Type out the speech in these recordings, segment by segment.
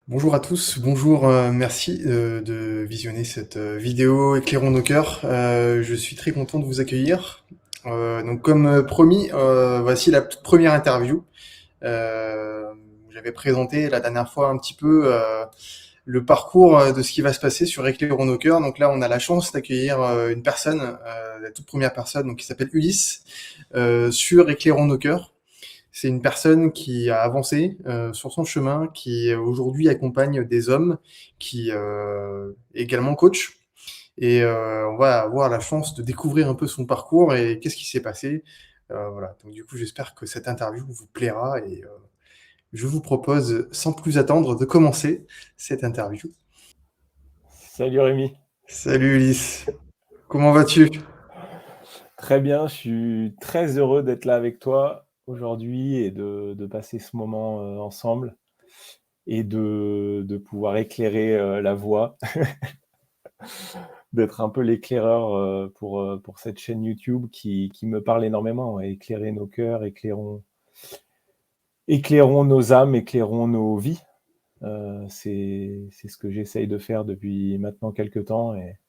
Bonjour à tous, bonjour, merci de visionner cette vidéo Éclairons nos cœurs. Je suis très content de vous accueillir. Donc comme promis, voici la toute première interview. Euh, J'avais présenté la dernière fois un petit peu le parcours de ce qui va se passer sur Éclairons nos cœurs. Donc là, on a la chance d'accueillir une personne, la toute première personne, donc qui s'appelle Ulysse, sur Éclairons nos cœurs. C'est une personne qui a avancé sur son chemin, qui aujourd'hui accompagne des hommes, qui est également coach. Et on va avoir la chance de découvrir un peu son parcours et qu'est-ce qui s'est passé. Voilà. Donc du coup, j'espère que cette interview vous plaira et je vous propose, sans plus attendre, de commencer cette interview. Salut Rémi. Salut Ulysse, comment vas-tu? Très bien, je suis très heureux d'être là avec toi aujourd'hui et de passer ce moment ensemble et de pouvoir éclairer la voie, d'être un peu l'éclaireur pour cette chaîne YouTube qui me parle énormément. Éclairer nos cœurs, éclairons nos âmes, éclairons nos vies. C'est ce que j'essaye de faire depuis maintenant quelques temps. Et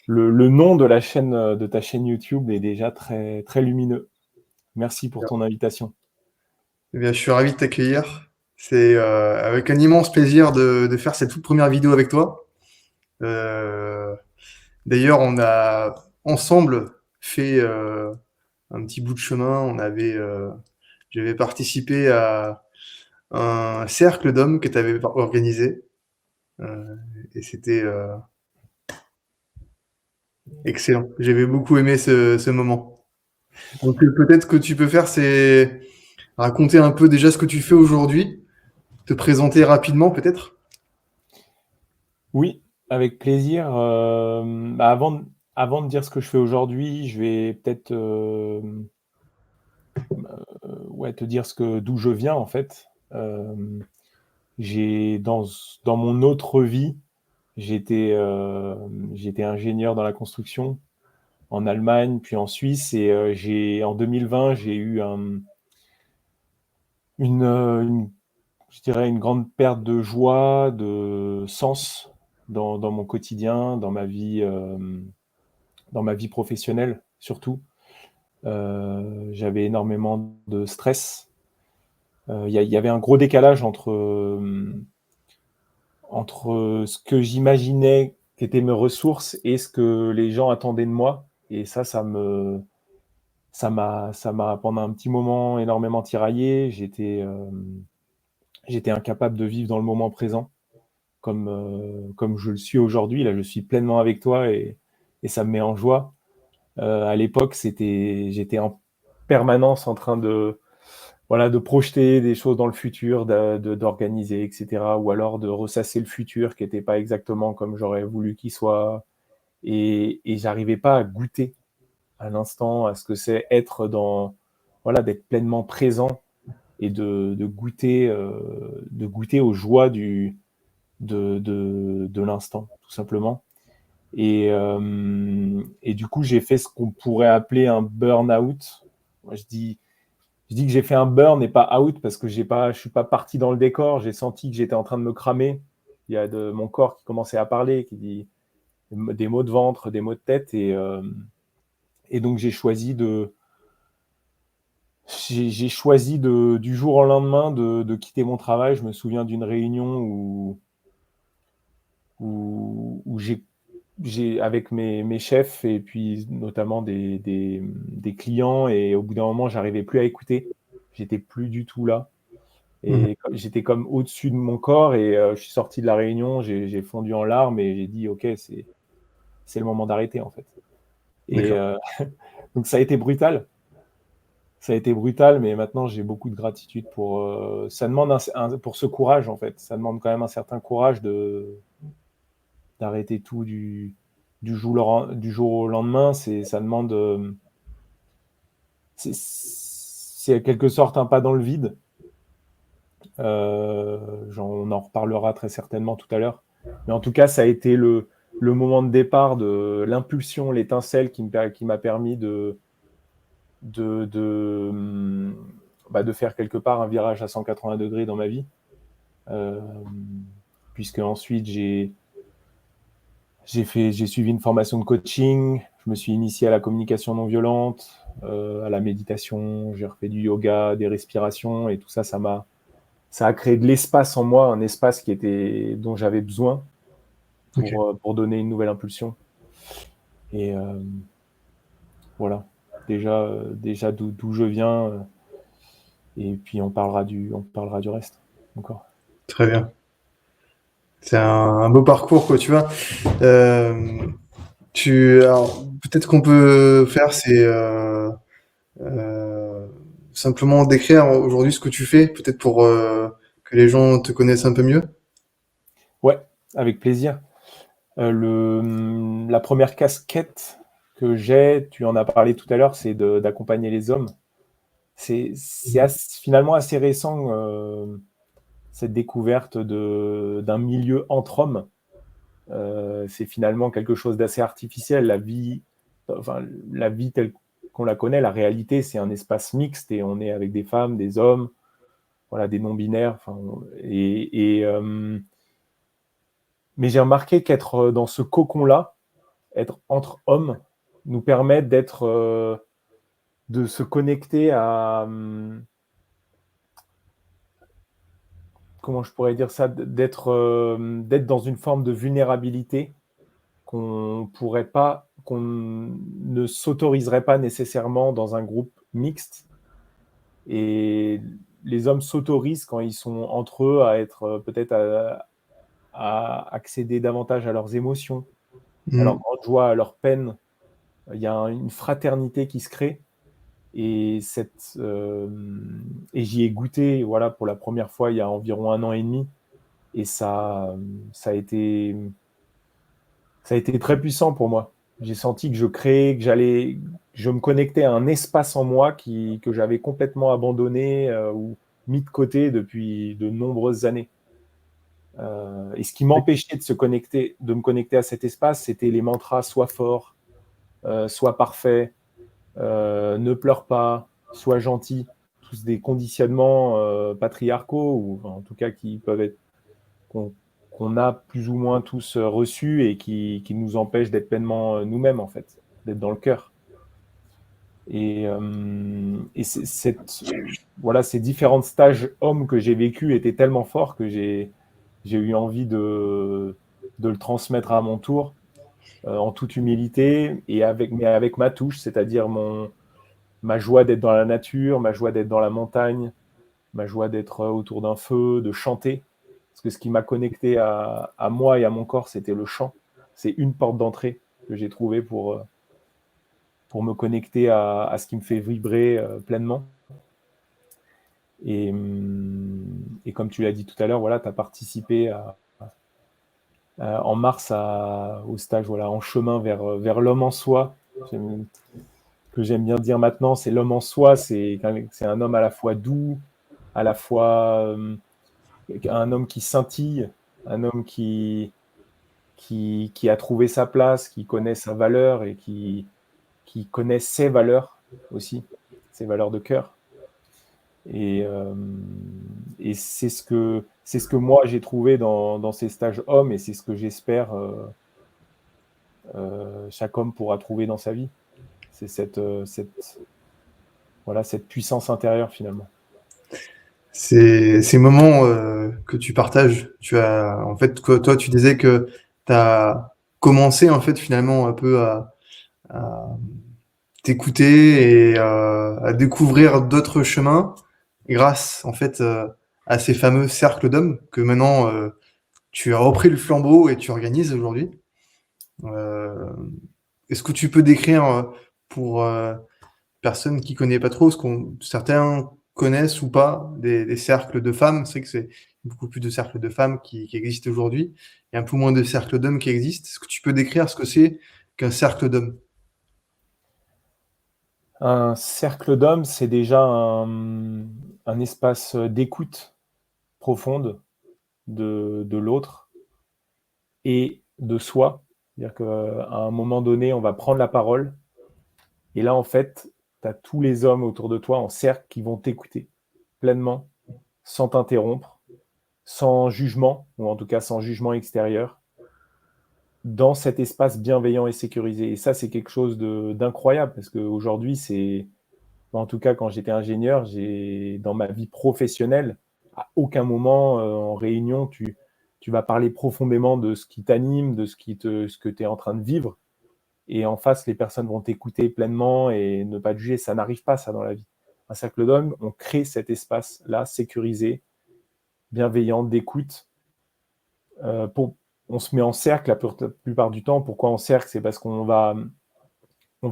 le nom de la chaîne, de ta chaîne YouTube est déjà très, très lumineux. Merci pour ton invitation. Eh bien, je suis ravi de t'accueillir. C'est avec un immense plaisir de faire cette toute première vidéo avec toi. Euh, D'ailleurs, on a ensemble fait un petit bout de chemin. J'avais participé à un cercle d'hommes que tu avais organisé, euh, et c'était excellent. J'avais beaucoup aimé ce moment. Donc peut-être que tu peux faire, c'est raconter un peu déjà ce que tu fais aujourd'hui, te présenter rapidement peut-être. Oui, avec plaisir. Avant de dire ce que je fais aujourd'hui, je vais peut-être ouais, te dire d'où je viens en fait. Dans mon autre vie, j'étais j'étais ingénieur dans la construction en Allemagne, puis en Suisse, et en 2020, j'ai eu une, je dirais, une grande perte de joie, de sens dans mon quotidien, dans ma vie professionnelle surtout. J'avais énormément de stress. Il y avait un gros décalage entre ce que j'imaginais qu'étaient mes ressources et ce que les gens attendaient de moi. Et ça m'a pendant un petit moment énormément tiraillé. J'étais incapable de vivre dans le moment présent comme je le suis aujourd'hui. Là, je suis pleinement avec toi et ça me met en joie. À l'époque, j'étais en permanence en train de projeter des choses dans le futur, d'organiser, etc. Ou alors de ressasser le futur qui n'était pas exactement comme j'aurais voulu qu'il soit. Et j'arrivais pas à goûter à l'instant à ce que c'est voilà, d'être pleinement présent et de goûter aux joies de l'instant, tout simplement. Et du coup, j'ai fait ce qu'on pourrait appeler un burn-out. Moi, je dis que j'ai fait un burn et pas out parce que je suis pas parti dans le décor. J'ai senti que j'étais en train de me cramer. Il y a mon corps qui commençait à parler, qui dit des maux de ventre, des maux de tête. Et donc, j'ai choisi du jour au lendemain de quitter mon travail. Je me souviens d'une réunion où avec mes chefs et puis notamment des clients, et au bout d'un moment, j'arrivais plus à écouter. J'étais plus du tout là. Mhm. Et j'étais comme au-dessus de mon corps, et je suis sorti de la réunion, j'ai fondu en larmes et j'ai dit, OK, c'est le moment d'arrêter en fait. Et D'accord. donc ça a été brutal. Ça a été brutal, mais maintenant j'ai beaucoup de gratitude ça demande pour ce courage en fait. Ça demande quand même un certain courage d'arrêter tout du jour au lendemain. Ça demande, c'est en quelque sorte un pas dans le vide. On en reparlera très certainement tout à l'heure. Mais en tout cas, ça a été le moment de départ, de l'impulsion, l'étincelle qui m'a permis de, de, hum, de faire quelque part un virage à 180 degrés dans ma vie. euh, puisque ensuite j'ai suivi une formation de coaching, je me suis initié à la communication non violente, à la méditation, j'ai refait du yoga, des respirations, et tout ça, ça a créé de l'espace en moi, un espace dont j'avais besoin Ok, pour donner une nouvelle impulsion. Et voilà, déjà d'où je viens, et puis on parlera du reste encore. très bien. C'est un beau parcours, quoi, tu vois. Euh, alors, peut-être qu'on peut faire, c'est euh, simplement décrire aujourd'hui ce que tu fais, peut-être pour que les gens te connaissent un peu mieux. Ouais, avec plaisir. La première casquette que j'ai, tu en as parlé tout à l'heure, c'est d'accompagner les hommes. Finalement assez récent, cette découverte d'un milieu entre hommes. C'est finalement quelque chose d'assez artificiel. La vie telle qu'on la connaît, la réalité, c'est un espace mixte et on est avec des femmes, des hommes, voilà, des non-binaires. Mais j'ai remarqué qu'être dans ce cocon-là, être entre hommes, nous permet de se connecter comment je pourrais dire ça, d'être dans une forme de vulnérabilité qu'on ne s'autoriserait pas nécessairement dans un groupe mixte. Et les hommes s'autorisent quand ils sont entre eux à être peut-être à accéder davantage à leurs émotions, à leur Mm. grande joie, à leur peine. Il y a une fraternité qui se crée. Et, et j'y ai goûté voilà, pour la première fois il y a environ 1 an et demi. Et ça a été très puissant pour moi. J'ai senti que je créais, je me connectais à un espace en moi que j'avais complètement abandonné ou mis de côté depuis de nombreuses années. Et ce qui m'empêchait de me connecter à cet espace, c'était les mantras sois fort, sois parfait, ne pleure pas, sois gentil. Tous des conditionnements patriarcaux, ou en tout cas qui peuvent être qu'on qu'on a plus ou moins tous reçus et qui nous empêchent d'être pleinement nous-mêmes, en fait, d'être dans le cœur. Et voilà, ces différents stages hommes que j'ai vécus étaient tellement forts que j'ai eu envie de le transmettre à mon tour, en toute humilité, mais avec ma touche, c'est-à-dire ma joie d'être dans la nature, ma joie d'être dans la montagne, ma joie d'être autour d'un feu, de chanter. Parce que ce qui m'a connecté à moi et à mon corps, c'était le chant. C'est une porte d'entrée que j'ai trouvée pour me connecter à ce qui me fait vibrer pleinement. Et comme tu l'as dit tout à l'heure, voilà, tu as participé en mars au stage voilà, En chemin vers l'homme en soi. Que j'aime bien dire maintenant, c'est l'homme en soi, c'est un homme à la fois doux, à la fois un homme qui scintille, un homme qui a trouvé sa place, qui connaît sa valeur et qui connaît ses valeurs aussi, ses valeurs de cœur. Et, euh, et c'est ce que moi j'ai trouvé dans ces stages hommes et c'est ce que j'espère chaque homme pourra trouver dans sa vie. C'est voilà, cette puissance intérieure finalement. Ces moments que tu partages, tu as, en fait, toi, tu disais que tu as commencé, en fait, finalement, un peu à t'écouter et à découvrir d'autres chemins grâce, en fait, à ces fameux cercles d'hommes que maintenant, tu as repris le flambeau et tu organises aujourd'hui. Euh, Est-ce que tu peux décrire pour personnes qui connaissent pas trop, ce qu'on certains connaissent ou pas des cercles de femmes? C'est que c'est beaucoup plus de cercles de femmes qui existent aujourd'hui et un peu moins de cercles d'hommes qui existent. Est-ce que tu peux décrire ce que c'est qu'un cercle d'hommes? Un cercle d'hommes, c'est déjà un espace d'écoute profonde de l'autre et de soi. C'est-à-dire qu'à un moment donné, on va prendre la parole et là, en fait, tu as tous les hommes autour de toi en cercle qui vont t'écouter pleinement, sans t'interrompre, sans jugement, ou en tout cas sans jugement extérieur, dans cet espace bienveillant et sécurisé. Et ça, c'est quelque chose d'incroyable, parce qu'aujourd'hui, en tout cas, quand j'étais ingénieur, dans ma vie professionnelle, à aucun moment en réunion, tu vas parler profondément de ce qui t'anime, de ce que tu es en train de vivre. Et en face, les personnes vont t'écouter pleinement et ne pas te juger. Ça n'arrive pas, ça, dans la vie. Un cercle d'hommes, on crée cet espace-là, sécurisé, bienveillant, d'écoute. On se met en cercle la plupart du temps. Pourquoi en cercle? C'est parce on va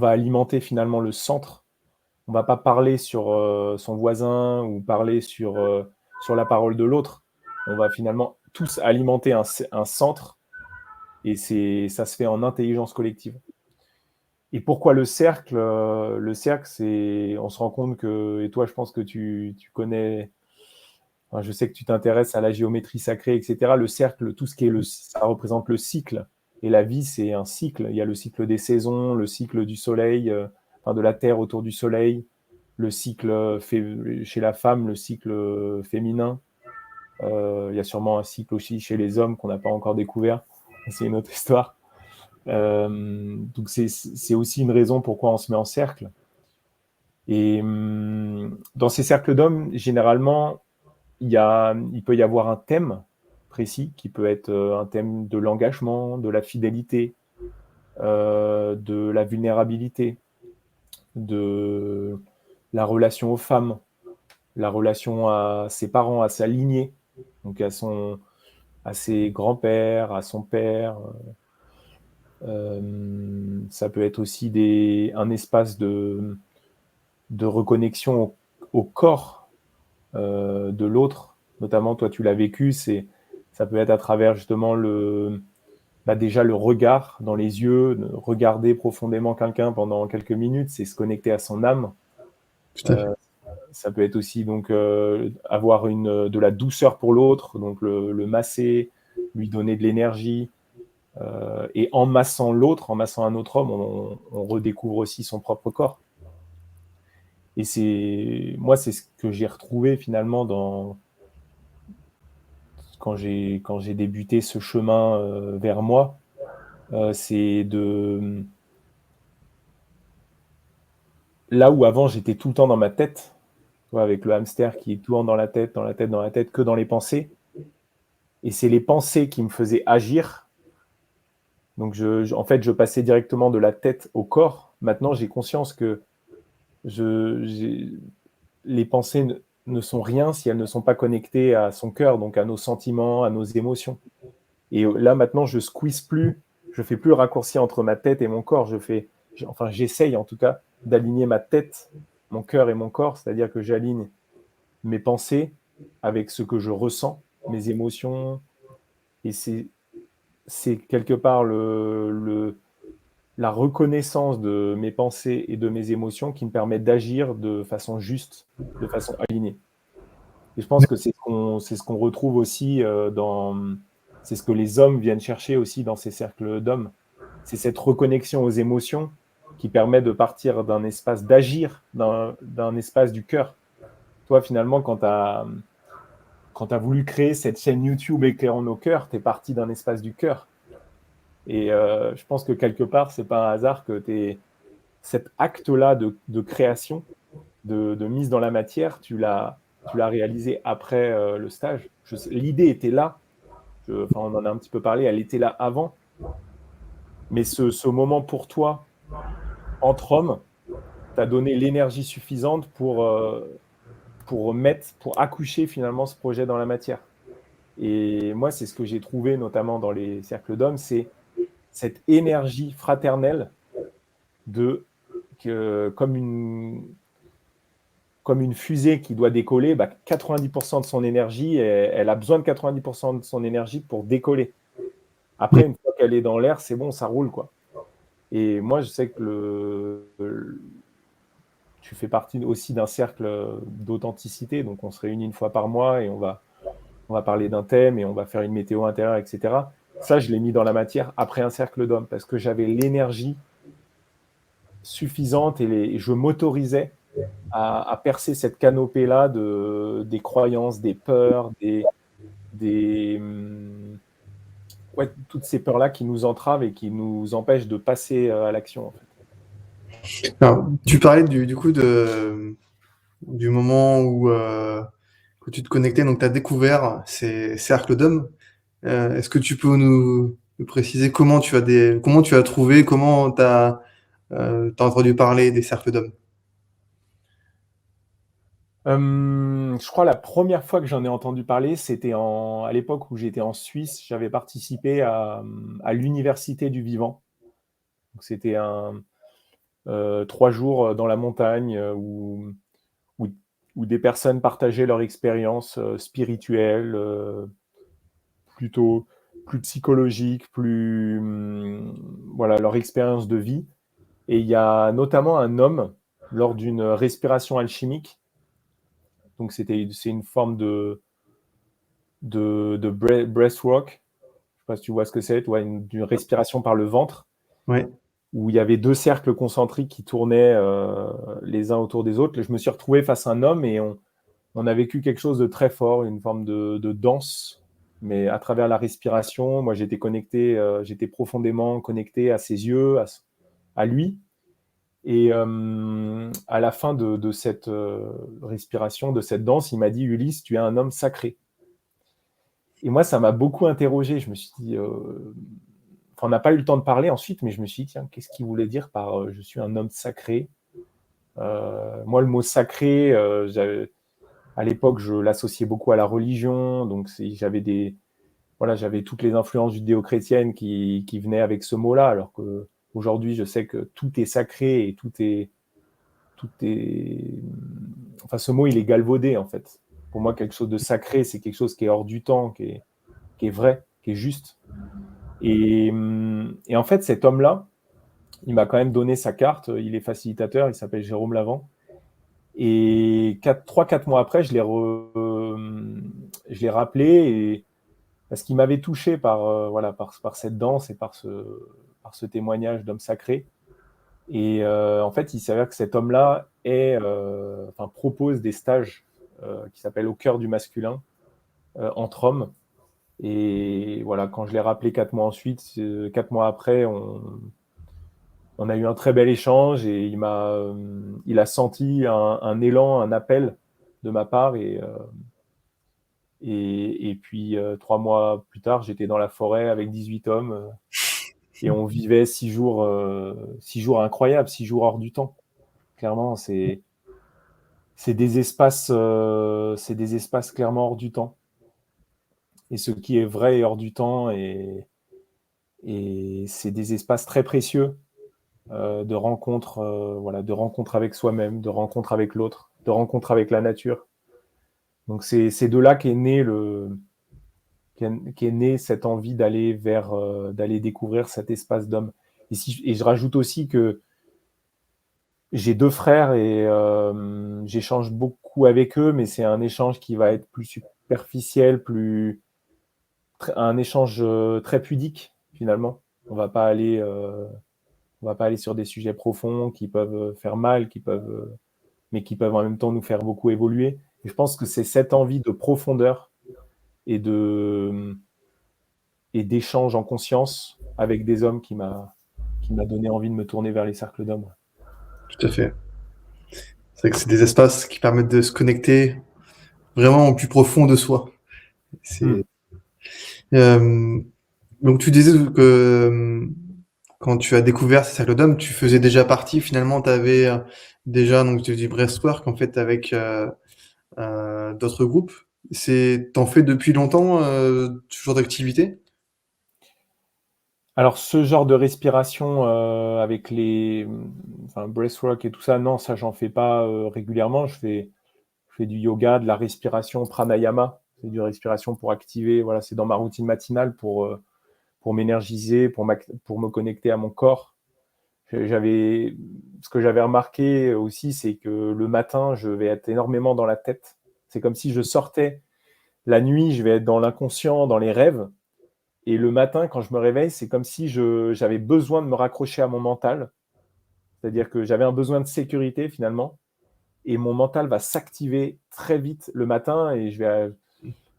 alimenter finalement le centre. On ne va pas parler sur son voisin ou parler sur la parole de l'autre. On va finalement tous alimenter un centre, et ça se fait en intelligence collective. Et pourquoi le cercle? Le cercle, on se rend compte que, et toi, je pense que tu connais, enfin, je sais que tu t'intéresses à la géométrie sacrée, etc. Le cercle, tout ce qui est ça représente le cycle. Et la vie, c'est un cycle. Il y a le cycle des saisons, le cycle du soleil, enfin de la Terre autour du soleil, le cycle chez la femme, le cycle féminin. Il y a sûrement un cycle aussi chez les hommes qu'on n'a pas encore découvert. C'est une autre histoire. Donc c'est aussi une raison pourquoi on se met en cercle. Et dans ces cercles d'hommes, généralement, il peut y avoir un thème précis qui peut être un thème de l'engagement, de la fidélité, de la vulnérabilité, de la relation aux femmes, la relation à ses parents, à sa lignée, donc à ses grands-pères, à son père. Ça peut être aussi un espace de reconnexion au corps de l'autre. Notamment, toi, tu l'as vécu, ça peut être à travers justement déjà le regard dans les yeux, regarder profondément quelqu'un pendant quelques minutes, c'est se connecter à son âme. Tout à fait. Ça peut être aussi donc avoir de la douceur pour l'autre, donc le masser, lui donner de l'énergie. Et en massant l'autre, en massant un autre homme, on redécouvre aussi son propre corps. Et moi, c'est ce que j'ai retrouvé finalement quand j'ai débuté ce chemin vers moi. C'est là où avant j'étais tout le temps dans ma tête, avec le hamster qui est tout le temps dans la tête, dans la tête, dans la tête, que dans les pensées. Et c'est les pensées qui me faisaient agir. Donc en fait, je passais directement de la tête au corps. Maintenant, j'ai conscience que les pensées ne sont rien si elles ne sont pas connectées à son cœur, donc à nos sentiments, à nos émotions. Et là, maintenant, je squeeze plus, je fais plus le raccourci entre ma tête et mon corps. J'essaye en tout cas d'aligner ma tête, mon cœur et mon corps, c'est-à-dire que j'aligne mes pensées avec ce que je ressens, mes émotions. Et c'est quelque part la reconnaissance de mes pensées et de mes émotions qui me permet d'agir de façon juste, de façon alignée. Et je pense que c'est ce qu'on retrouve aussi c'est ce que les hommes viennent chercher aussi dans ces cercles d'hommes. C'est cette reconnexion aux émotions qui permet de partir d'un espace d'agir, d'un espace du cœur. Toi, finalement, quand tu as voulu créer cette chaîne YouTube Éclairons nos cœurs, tu es parti d'un espace du cœur. Et je pense que quelque part, c'est pas un hasard que cet acte-là de création, de mise dans la matière, tu l'as réalisé après le stage. L'idée était là, on en a un petit peu parlé, elle était là avant. Mais ce moment pour toi, entre hommes, t'a donné l'énergie suffisante pour accoucher finalement ce projet dans la matière. Et moi, c'est ce que j'ai trouvé notamment dans les cercles d'hommes, c'est cette énergie fraternelle comme une fusée qui doit décoller, 90% de son énergie, elle a besoin de 90% de son énergie pour décoller. Après, une fois qu'elle est dans l'air, c'est bon, ça roule, quoi. Et moi, je sais que tu fais partie aussi d'un cercle d'authenticité, donc on se réunit une fois par mois et on va parler d'un thème et on va faire une météo intérieure, etc. Ça, je l'ai mis dans la matière après un cercle d'hommes parce que j'avais l'énergie suffisante et je m'autorisais à percer cette canopée-là des croyances, des peurs, des, ouais, toutes ces peurs-là qui nous entravent et qui nous empêchent de passer à l'action, en fait. Alors, tu parlais du coup du moment où tu te connectais, donc tu as découvert ces cercles d'hommes. Est-ce que tu peux nous préciser comment tu as trouvé, comment t'as entendu parler des cercles d'hommes? Je crois la première fois que j'en ai entendu parler, c'était à l'époque où j'étais en Suisse. J'avais participé à l'Université du Vivant. Donc, c'était 3 jours dans la montagne où, où des personnes partageaient leur expérience spirituelle, plutôt plus psychologique, voilà, leur expérience de vie. Et il y a notamment un homme lors d'une respiration alchimique. Donc c'est une forme de breathwork. Je sais pas si tu vois ce que c'est, ouais, d'une respiration par le ventre, Ouais. où il y avait 2 cercles concentriques qui tournaient les uns autour des autres. Je me suis retrouvé face à un homme et on a vécu quelque chose de très fort, une forme de danse, mais à travers la respiration. Moi, j'étais connecté, j'étais profondément connecté à ses yeux, à lui. Et à la fin de cette respiration, de cette danse, il m'a dit: Ulysse, tu es un homme sacré. Et moi, ça m'a beaucoup interrogé. Je me suis dit, enfin, on n'a pas eu le temps de parler ensuite, mais je me suis dit, tiens, qu'est-ce qu'il voulait dire par je suis un homme sacré? Moi, le mot sacré, à l'époque, je l'associais beaucoup à la religion. Donc, voilà, j'avais toutes les influences judéo-chrétiennes qui venaient avec ce mot-là, alors que aujourd'hui, je sais que tout est sacré et tout est. Enfin, ce mot, il est galvaudé, en fait. Pour moi, quelque chose de sacré, c'est quelque chose qui est hors du temps, qui est vrai, qui est juste. Et en fait, cet homme-là, il m'a quand même donné sa carte. Il est facilitateur, il s'appelle Jérôme Lavant. Et 3-4 mois après, je l'ai rappelé parce qu'il m'avait touché voilà, par cette danse et par ce témoignage d'homme sacré. Et en fait, il s'avère que cet homme-là propose des stages qui s'appellent Au cœur du masculin entre hommes. Et voilà, quand je l'ai rappelé 4 mois ensuite, 4 mois après, on a eu un très bel échange et il a senti un élan, un appel de ma part. Et puis 3 mois plus tard, j'étais dans la forêt avec 18 hommes et on vivait 6 jours incroyables, 6 jours hors du temps. Clairement, c'est des espaces clairement hors du temps. Et ce qui est vrai est hors du temps, et c'est des espaces très précieux de rencontres, voilà, de rencontres avec soi-même, de rencontres avec l'autre, de rencontres avec la nature. Donc c'est de là qu'est née cette envie d'aller découvrir cet espace d'homme. Et je rajoute aussi que j'ai 2 frères et j'échange beaucoup avec eux, mais c'est un échange qui va être plus superficiel, un échange très pudique finalement. On va pas aller, on va pas aller sur des sujets profonds qui peuvent faire mal, mais qui peuvent en même temps nous faire beaucoup évoluer. Et je pense que c'est cette envie de profondeur et d'échange en conscience avec des hommes qui m'a donné envie de me tourner vers les cercles d'hommes. Tout à fait. C'est vrai que c'est des espaces qui permettent de se connecter vraiment au plus profond de soi. C'est, Hmm. euh, donc tu disais que quand tu as découvert ces cercles d'hommes, tu faisais déjà partie, finalement, tu avais déjà donc du breastwork en fait avec d'autres groupes. T'en fais depuis longtemps ce genre d'activité? Alors, ce genre de respiration avec enfin, breathwork et tout ça, non, ça, j'en fais pas régulièrement. Je fais du yoga, de la respiration pranayama. C'est du respiration pour activer. Voilà, c'est dans ma routine matinale pour m'énergiser, pour me connecter à mon corps. Ce que j'avais remarqué aussi, c'est que le matin, je vais être énormément dans la tête. C'est comme si je sortais la nuit, je vais être dans l'inconscient, dans les rêves. Et le matin, quand je me réveille, c'est comme si j'avais besoin de me raccrocher à mon mental. C'est-à-dire que j'avais un besoin de sécurité finalement. Et mon mental va s'activer très vite le matin et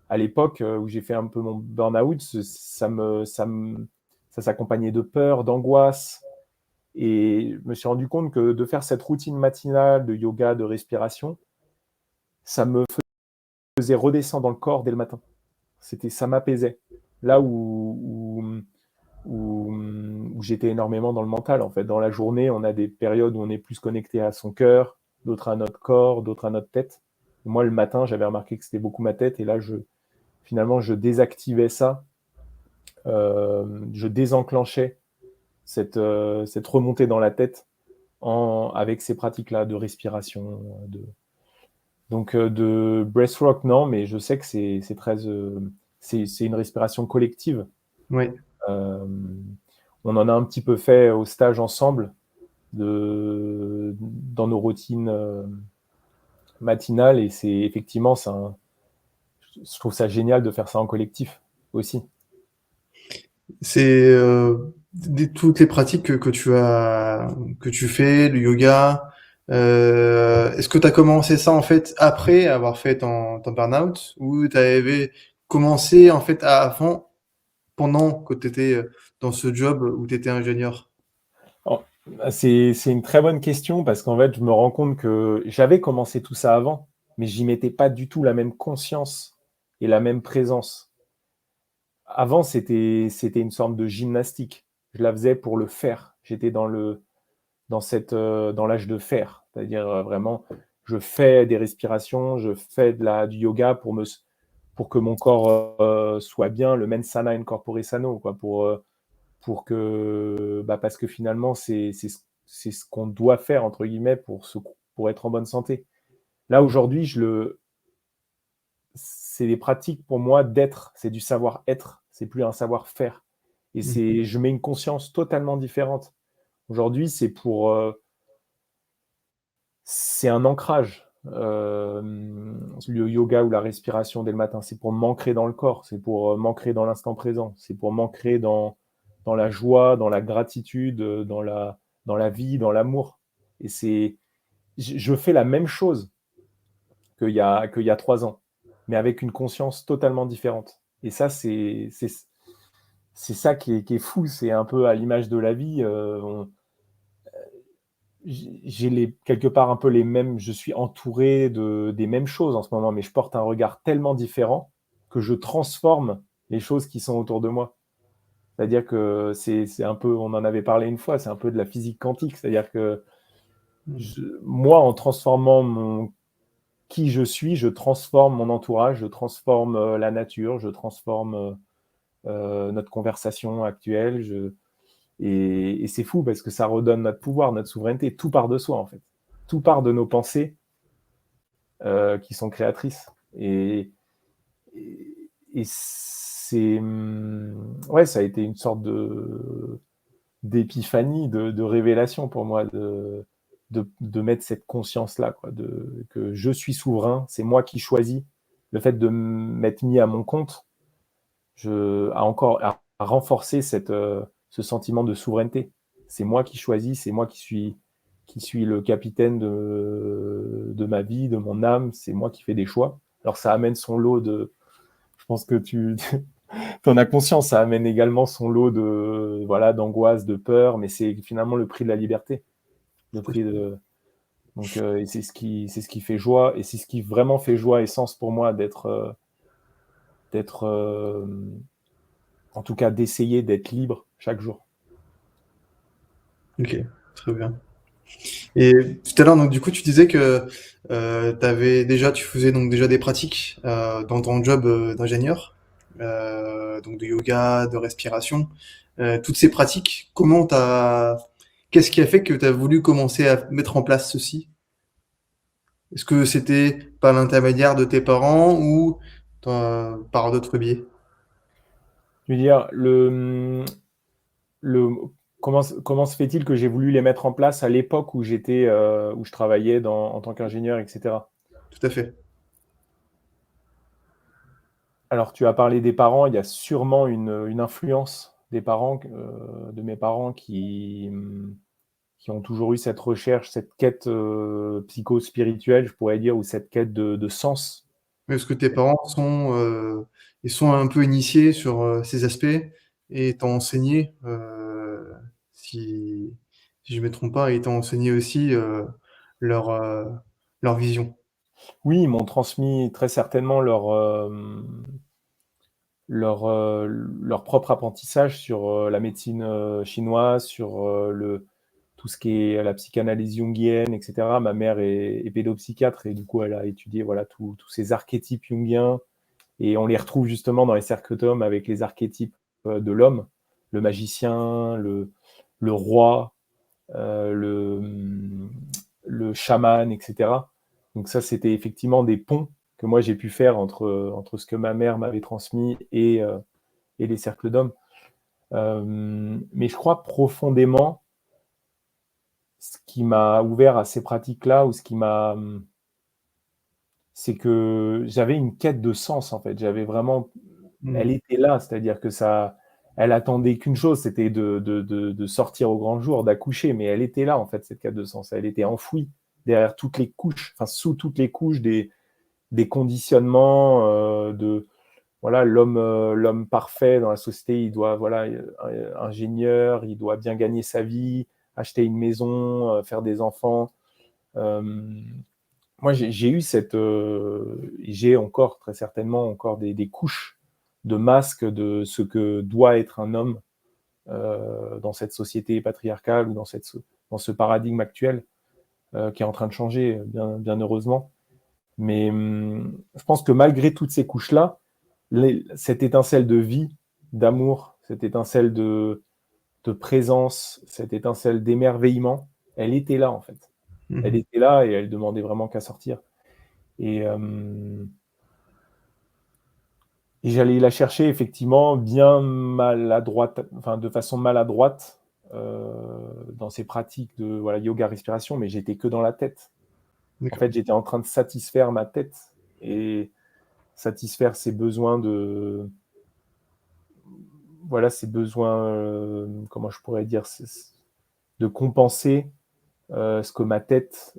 à l'époque où j'ai fait un peu mon burn-out, ça s'accompagnait de peur, d'angoisse. Et je me suis rendu compte que de faire cette routine matinale de yoga, de respiration, ça me faisait redescendre dans le corps dès le matin. Ça m'apaisait. Là où j'étais énormément dans le mental, en fait. Dans la journée, on a des périodes où on est plus connecté à son cœur, d'autres à notre corps, d'autres à notre tête. Et moi, le matin, j'avais remarqué que c'était beaucoup ma tête, et là, finalement, je désactivais ça, je désenclenchais cette remontée dans la tête avec ces pratiques-là de respiration. Donc, de breathwork, non, mais je sais que c'est une respiration collective. Oui. Euh, on en a un petit peu fait au stage ensemble, dans nos routines matinales, et c'est effectivement, je trouve ça génial de faire ça en collectif aussi. C'est toutes les pratiques que tu fais, le yoga. Est-ce que tu as commencé ça en fait après avoir fait ton burn-out ou tu avais commencé en fait avant, pendant que tu étais dans ce job où tu étais ingénieur? Alors, c'est une très bonne question, parce qu'en fait, je me rends compte que j'avais commencé tout ça avant, mais j'y mettais pas du tout la même conscience et la même présence. Avant, c'était une sorte de gymnastique. Je la faisais pour le faire. J'étais dans l'âge de faire, c'est-à-dire vraiment, je fais des respirations, je fais du yoga pour que mon corps soit bien, le mens sana in corpore sano, quoi, pour que, parce que finalement, c'est ce qu'on doit faire, entre guillemets, pour être en bonne santé. Là, aujourd'hui, c'est des pratiques pour moi d'être, c'est du savoir-être, c'est plus un savoir-faire. Et Mhm. je mets une conscience totalement différente. Aujourd'hui, c'est un ancrage. Le yoga ou la respiration dès le matin, c'est pour m'ancrer dans le corps, c'est pour m'ancrer dans l'instant présent, c'est pour m'ancrer dans la joie, dans la gratitude, dans la vie, dans l'amour. Et je fais la même chose qu'il y a 3 ans, mais avec une conscience totalement différente. Et ça, c'est ça qui est fou. C'est un peu à l'image de la vie. J'ai quelque part un peu les mêmes, je suis entouré des mêmes choses en ce moment, mais je porte un regard tellement différent que je transforme les choses qui sont autour de moi. C'est-à-dire que c'est un peu, on en avait parlé une fois, c'est un peu de la physique quantique. C'est-à-dire que moi, en transformant qui je suis, je transforme mon entourage, je transforme la nature, je transforme notre conversation actuelle. Et c'est fou, parce que ça redonne notre pouvoir, notre souveraineté. Tout part de soi, en fait. Tout part de nos pensées qui sont créatrices. Et c'est... Ouais, ça a été une sorte d'épiphanie, de révélation pour moi, de mettre cette conscience-là, quoi, que je suis souverain, c'est moi qui choisis. Le fait de m'être mis à mon compte a renforcé ce sentiment de souveraineté. C'est moi qui choisis, c'est moi qui suis le capitaine de ma vie, de mon âme, c'est moi qui fais des choix. Alors ça amène son lot je pense que tu en as conscience, ça amène également son lot voilà, d'angoisse, de peur, mais c'est finalement le prix de la liberté. Le prix de, donc, et c'est ce qui fait joie, et c'est ce qui vraiment fait joie et sens pour moi d'être en tout cas, d'essayer d'être libre chaque jour. Ok, très bien. Et tout à l'heure, donc du coup, tu disais que tu faisais donc déjà des pratiques dans ton job d'ingénieur, donc de yoga, de respiration. Toutes ces pratiques, qu'est-ce qui a fait que tu as voulu commencer à mettre en place ceci? Est-ce que c'était par l'intermédiaire de tes parents ou par d'autres biais? Je veux dire, le, comment se fait-il que j'ai voulu les mettre en place à l'époque où où je travaillais en tant qu'ingénieur, etc. Tout à fait. Alors, tu as parlé des parents, il y a sûrement une influence des parents, de mes parents qui ont toujours eu cette recherche, cette quête psycho-spirituelle, je pourrais dire, ou cette quête de sens. Est-ce que tes parents ils sont un peu initiés sur ces aspects et t'ont enseigné, si, si je me trompe pas, et t'ont enseigné aussi leur, leur vision? Oui, ils m'ont transmis très certainement leur propre apprentissage sur la médecine chinoise, sur tout ce qui est la psychanalyse jungienne, etc. Ma mère est pédopsychiatre et du coup, elle a étudié voilà, tous ces archétypes jungiens et on les retrouve justement dans les cercles d'hommes avec les archétypes de l'homme, le magicien, le roi, euh, le, le chaman, etc. Donc ça, c'était effectivement des ponts que moi j'ai pu faire entre ce que ma mère m'avait transmis et les cercles d'hommes. Mais je crois profondément ce qui m'a ouvert à ces pratiques-là, ou ce qui m'a, c'est que j'avais une quête de sens en fait. J'avais vraiment, Mmh. elle était là, c'est-à-dire que ça, elle attendait qu'une chose, c'était de sortir au grand jour, d'accoucher, mais elle était là en fait cette quête de sens. Elle était enfouie derrière toutes les couches, enfin sous toutes les couches des conditionnements de voilà l'homme parfait dans la société, il doit voilà ingénieur, il doit bien gagner sa vie, acheter une maison, faire des enfants. Euh, Moi j'ai eu j'ai encore très certainement encore des couches de masques de ce que doit être un homme dans cette société patriarcale ou dans ce paradigme actuel qui est en train de changer bien heureusement. Mais je pense que malgré toutes ces couches-là, cette étincelle de vie, d'amour, cette étincelle de présence, cette étincelle d'émerveillement, elle était là en fait. Elle Mmh. était là et elle demandait vraiment qu'à sortir. Et j'allais la chercher effectivement bien maladroite, enfin de façon maladroite dans ces pratiques de voilà, yoga respiration, mais j'étais que dans la tête. En D'accord. fait, j'étais en train de satisfaire ma tête et satisfaire ses besoins voilà, ses besoins, comment je pourrais dire, de compenser ce que ma tête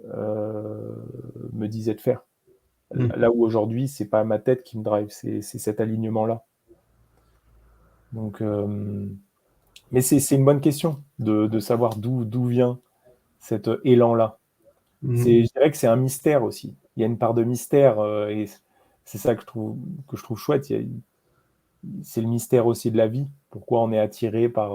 me disait de faire. Mmh. Là où aujourd'hui, c'est pas ma tête qui me drive, c'est cet alignement-là. Donc, mais c'est une bonne question de savoir d'où vient cet élan-là. Mmh. Je dirais que c'est un mystère aussi. Il y a une part de mystère et c'est ça que je trouve chouette. C'est le mystère aussi de la vie. Pourquoi on est attiré par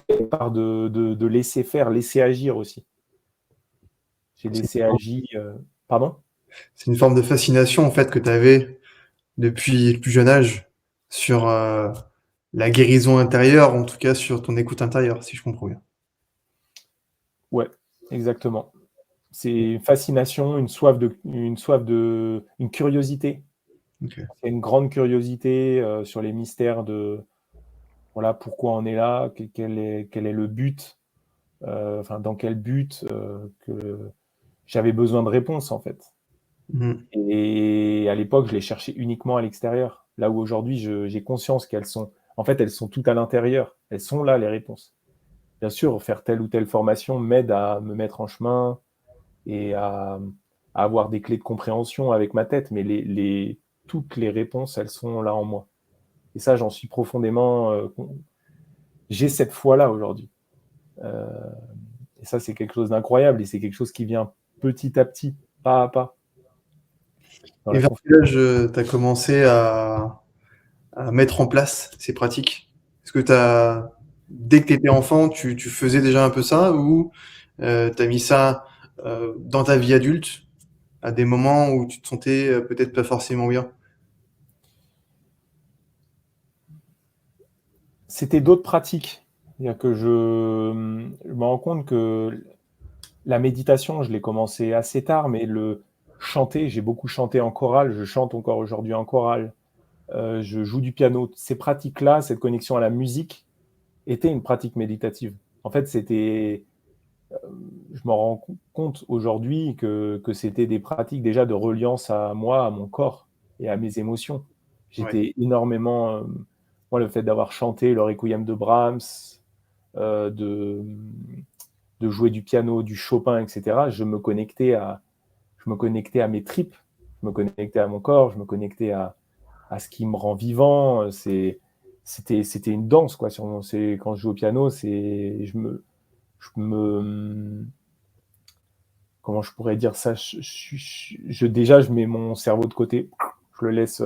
de laisser faire, laisser agir aussi. J'ai C'est laissé agir. Pardon? c'est une forme de fascination en fait que tu avais depuis le plus jeune âge sur la guérison intérieure, en tout cas sur ton écoute intérieure, si je comprends bien. Ouais, exactement. C'est une fascination, une curiosité. Ok. C'est une grande curiosité sur les mystères de voilà pourquoi on est là, quel est le but, enfin dans quel but que j'avais besoin de réponses en fait. Mhm. Et à l'époque, je les cherchais uniquement à l'extérieur. Là où aujourd'hui, j'ai conscience qu'elles sont, en fait, elles sont toutes à l'intérieur. Elles sont là, les réponses. Bien sûr, faire telle ou telle formation m'aide à me mettre en chemin et à avoir des clés de compréhension avec ma tête, mais toutes les réponses, elles sont là en moi. Et ça, j'en suis profondément. J'ai cette foi-là aujourd'hui. Euh, et ça, c'est quelque chose d'incroyable et c'est quelque chose qui vient petit à petit, pas à pas, dans Et la vers confiance. quel âge tu as commencé à mettre en place ces pratiques? Est-ce que dès que tu étais enfant, tu faisais déjà un peu ça ou tu as mis ça dans ta vie adulte à des moments où tu te sentais peut-être pas forcément bien? C'était d'autres pratiques. C'est-à-dire que je me rends compte que la méditation, je l'ai commencé assez tard, mais le chanter, j'ai beaucoup chanté en chorale, je chante encore aujourd'hui en chorale, je joue du piano. Ces pratiques-là, cette connexion à la musique, était une pratique méditative. En fait, je m'en rends compte aujourd'hui que c'était des pratiques déjà de reliance à moi, à mon corps et à mes émotions. Ouais. J'étais énormément, moi, le fait d'avoir chanté le Requiem de Brahms, euh, de, de jouer du piano, du Chopin, etc., je je me connectais à mes tripes, je me connectais à mon corps, je me connectais à ce qui me rend vivant. C'était une danse, quoi. Quand je joue au piano, comment je pourrais dire ça, déjà, je mets mon cerveau de côté, je le laisse,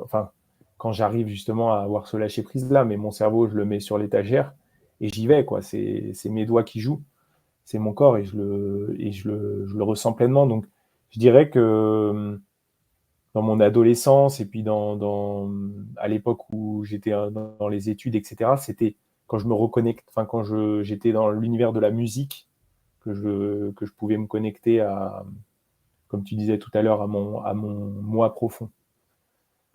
enfin, quand j'arrive justement à avoir ce lâcher prise là, mais mon cerveau, je le mets sur l'étagère et j'y vais, quoi. C'est mes doigts qui jouent, c'est mon corps et je le ressens pleinement. Donc, je dirais que dans mon adolescence et puis à l'époque où j'étais dans les études, etc., c'était quand je me reconnecte, enfin, quand j'étais dans l'univers de la musique, que je pouvais me connecter à, comme tu disais tout à l'heure, à mon moi profond.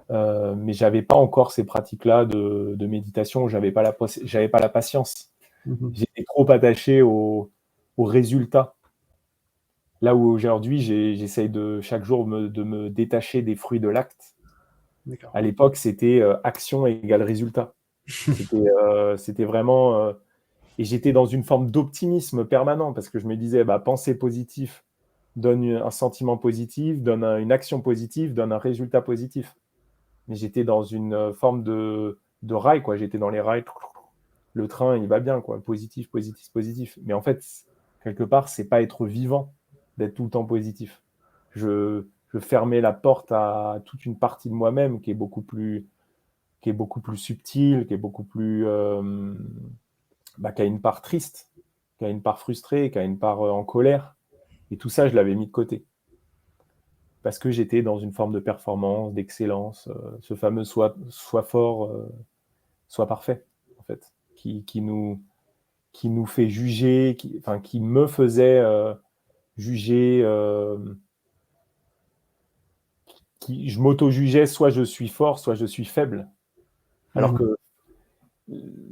Mais j'avais pas encore ces pratiques-là de méditation, j'avais pas la patience. Mhm. J'étais trop attaché au résultat. Là où aujourd'hui, j'essaye chaque jour de me détacher des fruits de l'acte. D'accord. À l'époque, c'était action égale résultat. C'était vraiment. Et j'étais dans une forme d'optimisme permanent parce que je me disais, bah, penser positif donne un sentiment positif, donne une action positive, donne un résultat positif. Mais j'étais dans une forme de rail, quoi. J'étais dans les rails. Le train, il va bien, quoi. Positif, positif, positif. Mais en fait, quelque part, c'est pas être vivant d'être tout le temps positif. Je fermais la porte à toute une partie de moi-même qui est beaucoup plus subtile, qui a une part triste, qui a une part frustrée, qui a une part en colère. Et tout ça, je l'avais mis de côté. Parce que j'étais dans une forme de performance, d'excellence, ce fameux soit fort, soit parfait, en fait, qui nous fait juger, enfin, qui me faisait juger, je m'auto-jugeais, soit je suis fort, soit je suis faible. Alors Mhm. que,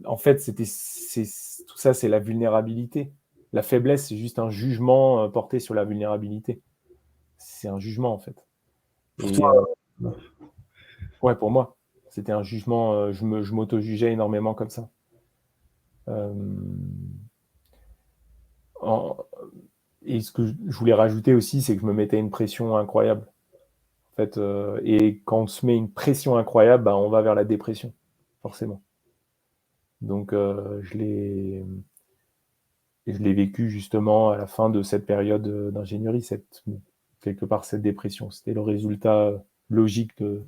en fait, tout ça, c'est la vulnérabilité. La faiblesse, c'est juste un jugement porté sur la vulnérabilité. C'est un jugement, en fait. Pour Et toi, ouais, pour moi, c'était un jugement, je m'auto-jugeais énormément comme ça. Euh, en- et ce que je voulais rajouter aussi, c'est que je me mettais une pression incroyable. En fait, et quand on se met une pression incroyable, bah, on va vers la dépression, forcément. Donc, je l'ai vécu justement à la fin de cette période d'ingénierie, quelque part cette dépression. C'était le résultat logique de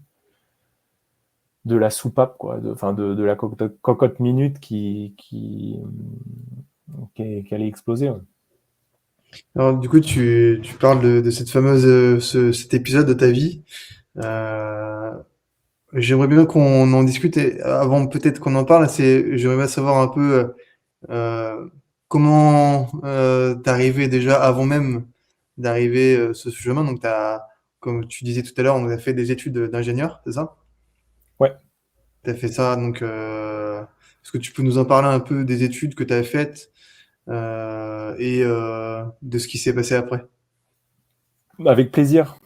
la soupape, quoi, enfin de la cocotte minute qui allait exploser. Ouais. alors, du coup, tu parles de cette fameuse, cet épisode de ta vie. Euh, J'aimerais bien qu'on en discute et avant peut-être qu'on en parle, j'aimerais bien savoir un peu comment t'arrivais déjà avant même d'arriver ce chemin. Donc, comme tu disais tout à l'heure, on a fait des études d'ingénieur, c'est ça? Ouais. Tu as fait ça, donc est-ce que tu peux nous en parler un peu des études que tu as faites et de ce qui s'est passé après? Avec plaisir.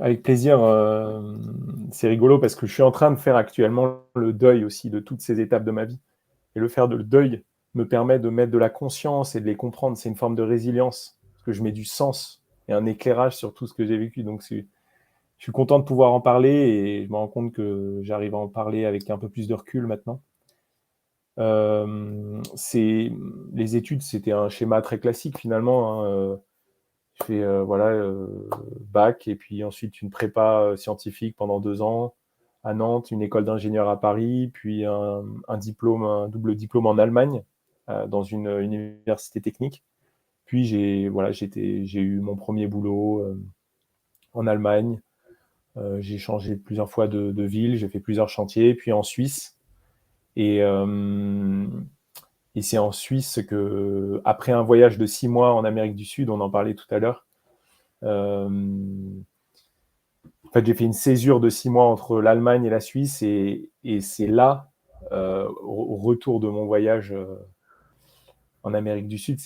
Avec plaisir. C'est rigolo parce que je suis en train de faire actuellement le deuil aussi de toutes ces étapes de ma vie. Et le deuil me permet de mettre de la conscience et de les comprendre. C'est une forme de résilience parce que je mets du sens et un éclairage sur tout ce que j'ai vécu. Donc, je suis content de pouvoir en parler et je me rends compte que j'arrive à en parler avec un peu plus de recul maintenant. Les études, c'était un schéma très classique finalement. Hein. Je fais voilà, bac et puis ensuite une prépa scientifique pendant 2 ans à Nantes, une école d'ingénieur à Paris, puis un double diplôme en Allemagne dans une université technique. Puis j'ai eu mon premier boulot en Allemagne. J'ai changé plusieurs fois de ville, j'ai fait plusieurs chantiers, puis en Suisse. Et, euh, et c'est en Suisse que, après un voyage de 6 mois en Amérique du Sud, on en parlait tout à l'heure, euh, en fait, j'ai fait une césure de 6 mois entre l'Allemagne et la Suisse, et c'est là, au retour de mon voyage en Amérique du Sud,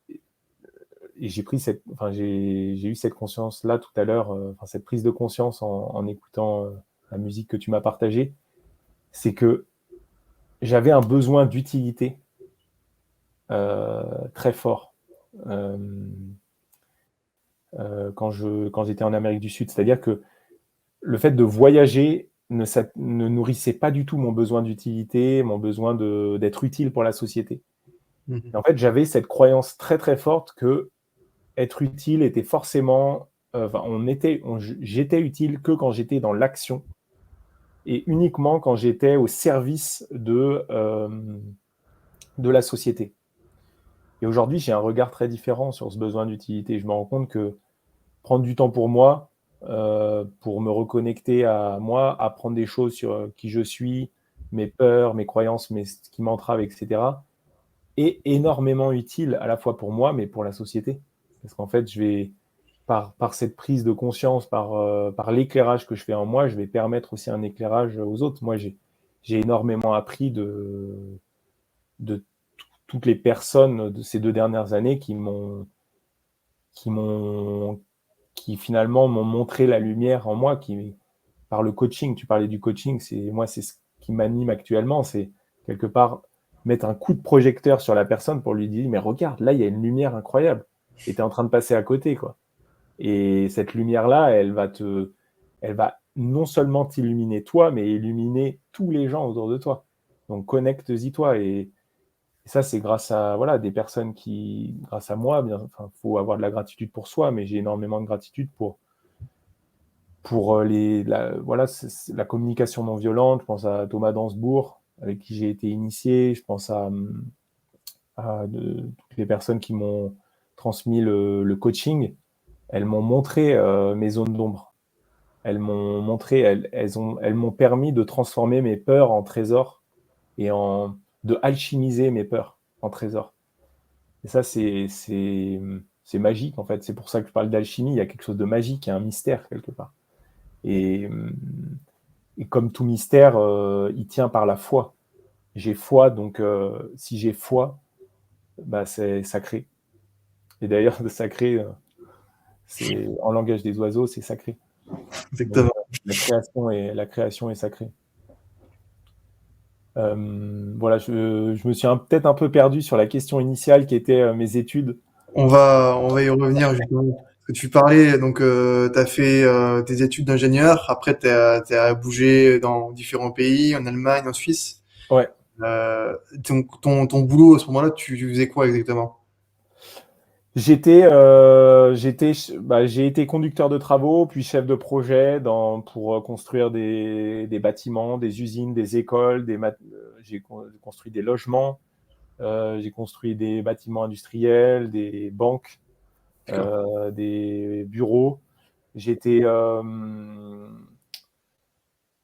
et j'ai eu cette conscience là tout à l'heure, cette prise de conscience en écoutant la musique que tu m'as partagée, c'est que j'avais un besoin d'utilité très fort. Euh, quand j'étais en Amérique du Sud. C'est-à-dire que le fait de voyager ne nourrissait pas du tout mon besoin d'utilité, mon besoin d'être utile pour la société. Mhm. Et en fait, j'avais cette croyance très très forte que être utile était forcément, j'étais utile que quand j'étais dans l'action et uniquement quand j'étais au service de la société. Et aujourd'hui, j'ai un regard très différent sur ce besoin d'utilité. Je me rends compte que prendre du temps pour me reconnecter à moi, apprendre des choses sur qui je suis, mes peurs, mes croyances, ce qui m'entrave, etc., est énormément utile à la fois pour moi, mais pour la société. Parce qu'en fait, par cette prise de conscience, par l'éclairage que je fais en moi, je vais permettre aussi un éclairage aux autres. Moi, j'ai énormément appris de toutes les personnes de ces 2 dernières années qui m'ont, qui finalement m'ont montré la lumière en moi, par le coaching. Tu parlais du coaching, c'est ce qui m'anime actuellement, c'est quelque part mettre un coup de projecteur sur la personne pour lui dire, mais regarde, là, il y a une lumière incroyable, et tu es en train de passer à côté, quoi. Et cette lumière-là, elle va non seulement t'illuminer toi, mais illuminer tous les gens autour de toi. Donc connecte-y toi. Et ça, c'est grâce à voilà, des personnes grâce à moi, bien, enfin, faut avoir de la gratitude pour soi, mais j'ai énormément de gratitude pour voilà, c'est la communication non violente. Je pense à Thomas Dansbourg, avec qui j'ai été initié. Je pense à toutes les personnes qui m'ont transmis le coaching. Elles m'ont montré mes zones d'ombre. Elles m'ont montré, elles m'ont permis de transformer mes peurs en trésors et de alchimiser mes peurs en trésors. Et ça, c'est magique, en fait. C'est pour ça que je parle d'alchimie. Il y a quelque chose de magique, il y a un mystère quelque part. Et, et comme tout mystère, il tient par la foi. J'ai foi, donc si j'ai foi, bah, c'est sacré. Et d'ailleurs, de sacré, c'est en langage des oiseaux, c'est sacré. Donc, Exactement. la création est sacrée. Voilà, je me suis peut-être un peu perdu sur la question initiale qui était mes études. On va y revenir justement. Parce que tu parlais, donc tu as fait tes études d'ingénieur, après t'as bougé dans différents pays, en Allemagne, en Suisse. Ouais, Ton boulot à ce moment-là, tu faisais quoi exactement? j'ai été conducteur de travaux, puis chef de projet pour construire des bâtiments, des usines, des écoles, j'ai construit des logements, j'ai construit des bâtiments industriels, des banques, D'accord. des bureaux. J'étais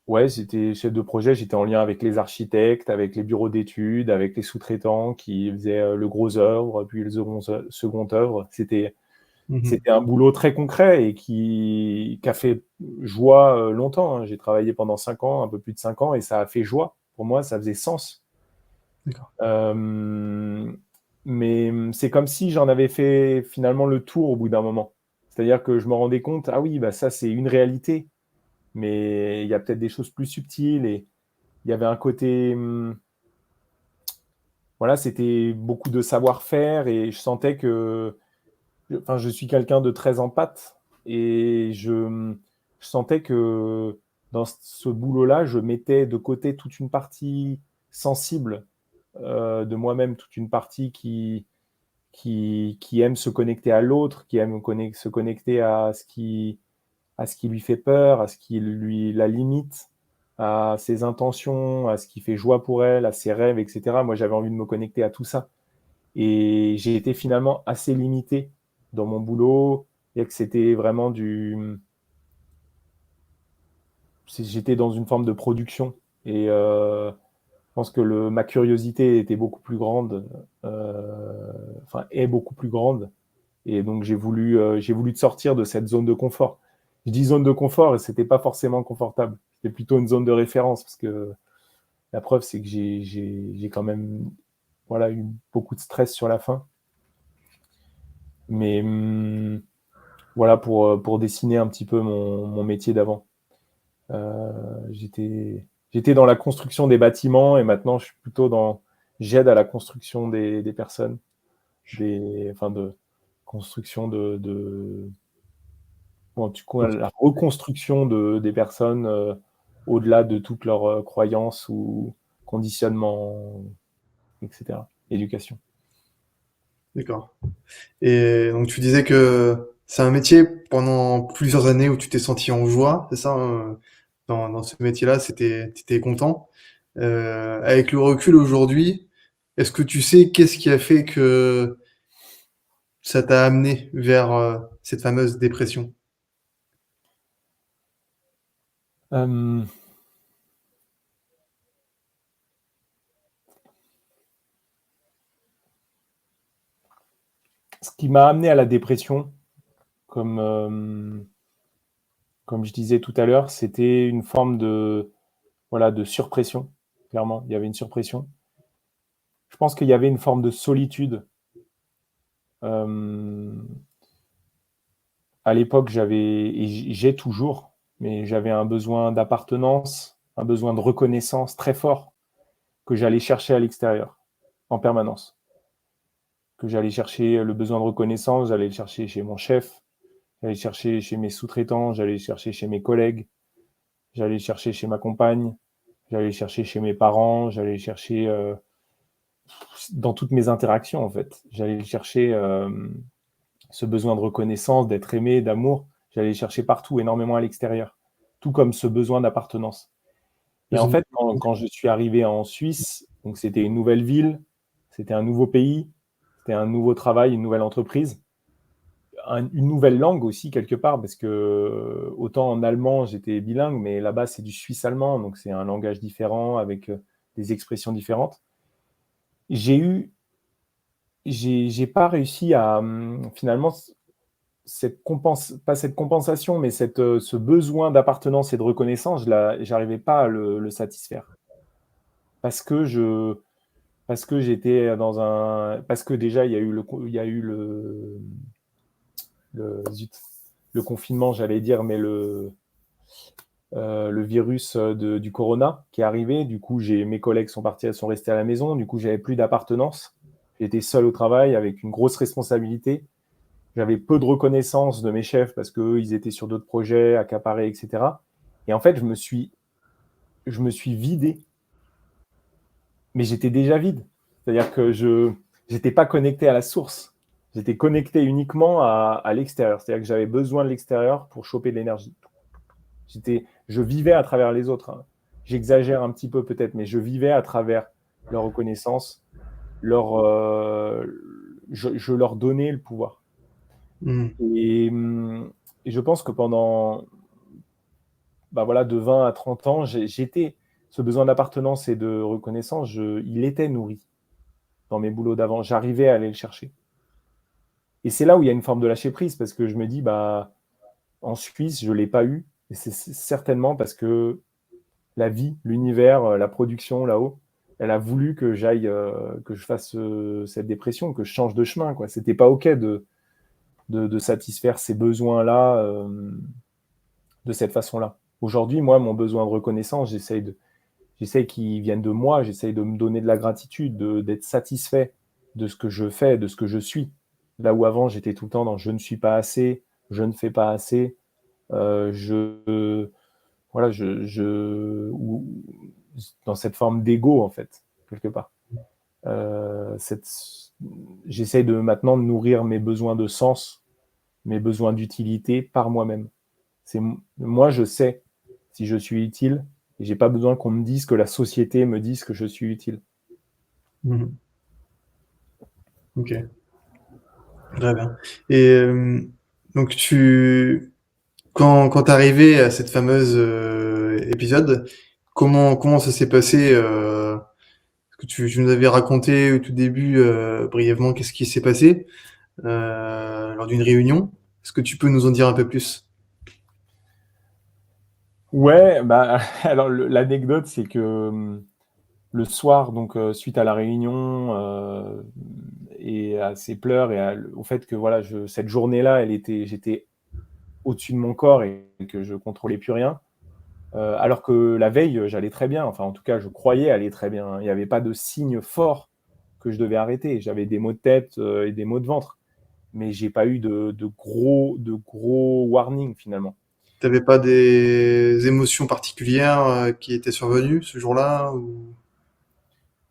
Ouais, j'étais chef de projet, j'étais en lien avec les architectes, avec les bureaux d'études, avec les sous-traitants qui faisaient le gros œuvre, puis le second œuvre. Mhm. C'était un boulot très concret et qui a fait joie longtemps, hein. J'ai travaillé pendant 5 ans, un peu plus de 5 ans, et ça a fait joie. Pour moi, ça faisait sens. D'accord. Euh, mais c'est comme si j'en avais fait finalement le tour au bout d'un moment. C'est-à-dire que je me rendais compte, ah oui, bah ça c'est une réalité, mais il y a peut-être des choses plus subtiles, et il y avait un côté, voilà, c'était beaucoup de savoir-faire, et je sentais enfin, je suis quelqu'un de très empathe, et je sentais que dans ce boulot-là, je mettais de côté toute une partie sensible de moi-même, toute une partie qui aime se connecter à l'autre, qui aime se connecter à ce qui lui fait peur, à ce qui lui la limite, à ses intentions, à ce qui fait joie pour elle, à ses rêves, etc. Moi, j'avais envie de me connecter à tout ça. Et j'ai été finalement assez limité dans mon boulot, et que c'était vraiment j'étais dans une forme de production. Et je pense que ma curiosité était beaucoup plus grande, enfin, est beaucoup plus grande. Et donc, j'ai voulu te sortir de cette zone de confort. Je dis zone de confort, et c'était pas forcément confortable. C'était plutôt une zone de référence, parce que la preuve, c'est que j'ai quand même, voilà, eu beaucoup de stress sur la fin. Mais voilà, pour dessiner un petit peu mon métier d'avant. Euh, j'étais dans la construction des bâtiments, et maintenant, je suis plutôt j'aide à la construction des personnes, enfin de construction ou en tout cas Ok. la reconstruction des personnes au-delà de toutes leurs croyances ou conditionnements, etc. Éducation. D'accord. Et donc tu disais que c'est un métier pendant plusieurs années où tu t'es senti en joie, c'est ça, dans ce métier-là, t'étais content. Avec le recul aujourd'hui, est-ce que tu sais qu'est-ce qui a fait que ça t'a amené vers cette fameuse dépression? Euh, Ce qui m'a amené à la dépression, comme, comme je disais tout à l'heure, c'était une forme voilà, de surpression. Clairement, il y avait une surpression. Je pense qu'il y avait une forme de solitude. Euh, à l'époque, et j'ai toujours, mais j'avais un besoin d'appartenance, un besoin de reconnaissance très fort que j'allais chercher à l'extérieur, en permanence. Que j'allais chercher le besoin de reconnaissance, j'allais le chercher chez mon chef, j'allais le chercher chez mes sous-traitants, j'allais le chercher chez mes collègues, j'allais le chercher chez ma compagne, j'allais le chercher chez mes parents, j'allais le chercher dans toutes mes interactions, en fait. J'allais le chercher ce besoin de reconnaissance, d'être aimé, d'amour, j'allais le chercher partout, énormément à l'extérieur. Tout comme ce besoin d'appartenance. Et en Besoin- fait, quand je suis arrivé en Suisse, donc c'était une nouvelle ville, c'était un nouveau pays, c'était un nouveau travail, une nouvelle entreprise, une nouvelle langue aussi quelque part, parce que autant en allemand j'étais bilingue, mais là-bas c'est du suisse-allemand, donc c'est un langage différent avec des expressions différentes. J'ai eu, j'ai pas réussi à finalement pas cette compensation, mais ce besoin d'appartenance et de reconnaissance, j'arrivais pas à le satisfaire parce que parce que j'étais parce que déjà il y a eu zut, le confinement, j'allais dire, mais le virus du corona qui est arrivé. Du coup, mes collègues sont restés à la maison. Du coup, j'avais plus d'appartenance. J'étais seul au travail avec une grosse responsabilité. J'avais peu de reconnaissance de mes chefs parce qu'eux, ils étaient sur d'autres projets, accaparés, etc. Et en fait, je me suis vidé, mais j'étais déjà vide. C'est-à-dire que je n'étais pas connecté à la source. J'étais connecté uniquement à l'extérieur. C'est-à-dire que j'avais besoin de l'extérieur pour choper de l'énergie. Je vivais à travers les autres, hein. J'exagère un petit peu peut-être, mais je vivais à travers leur reconnaissance, leur, je leur donnais le pouvoir. Hmm. Et, hum, et je pense que pendant bah voilà, de 20 à 30 ans, ce besoin d'appartenance et de reconnaissance, il était nourri dans mes boulots d'avant. J'arrivais à aller le chercher. Et c'est là où il y a une forme de lâcher prise, parce que je me dis, bah, en Suisse, je ne l'ai pas eu. Et c'est certainement parce que la vie, l'univers, la production là-haut, elle a voulu que que je fasse cette dépression, que je change de chemin, quoi. C'était pas OK de satisfaire ces besoins-là de cette façon-là. Aujourd'hui, moi, mon besoin de reconnaissance, j'essaie qu'il vienne de moi, j'essaie de me donner de la gratitude, d'être satisfait de ce que je fais, de ce que je suis. Là où avant, j'étais tout le temps dans je ne suis pas assez, je ne fais pas assez, voilà, dans cette forme d'ego, en fait, quelque part. Euh, cette, J'essaie maintenant de nourrir mes besoins de sens, mes besoins d'utilité par moi-même. Moi, je sais si je suis utile et j'ai pas besoin qu'on me dise que la société me dise que je suis utile. Mhm. Ok, très bien. Et donc quand t'es arrivé à cette fameuse épisode, comment ça s'est passé que tu nous avais raconté au tout début brièvement qu'est-ce qui s'est passé lors d'une réunion. Est-ce que tu peux nous en dire un peu plus? Ouais, bah, alors l'anecdote, c'est que le soir, donc suite à la réunion et à ces pleurs et au fait que voilà, cette journée-là, j'étais au-dessus de mon corps et que je contrôlais plus rien. Alors que la veille, j'allais très bien. Enfin, en tout cas, je croyais aller très bien. Il n'y avait pas de signe fort que je devais arrêter. J'avais des maux de tête et des maux de ventre. mais j'ai pas eu de gros warning finalement. T'avais pas des émotions particulières qui étaient survenues ce jour-là ou...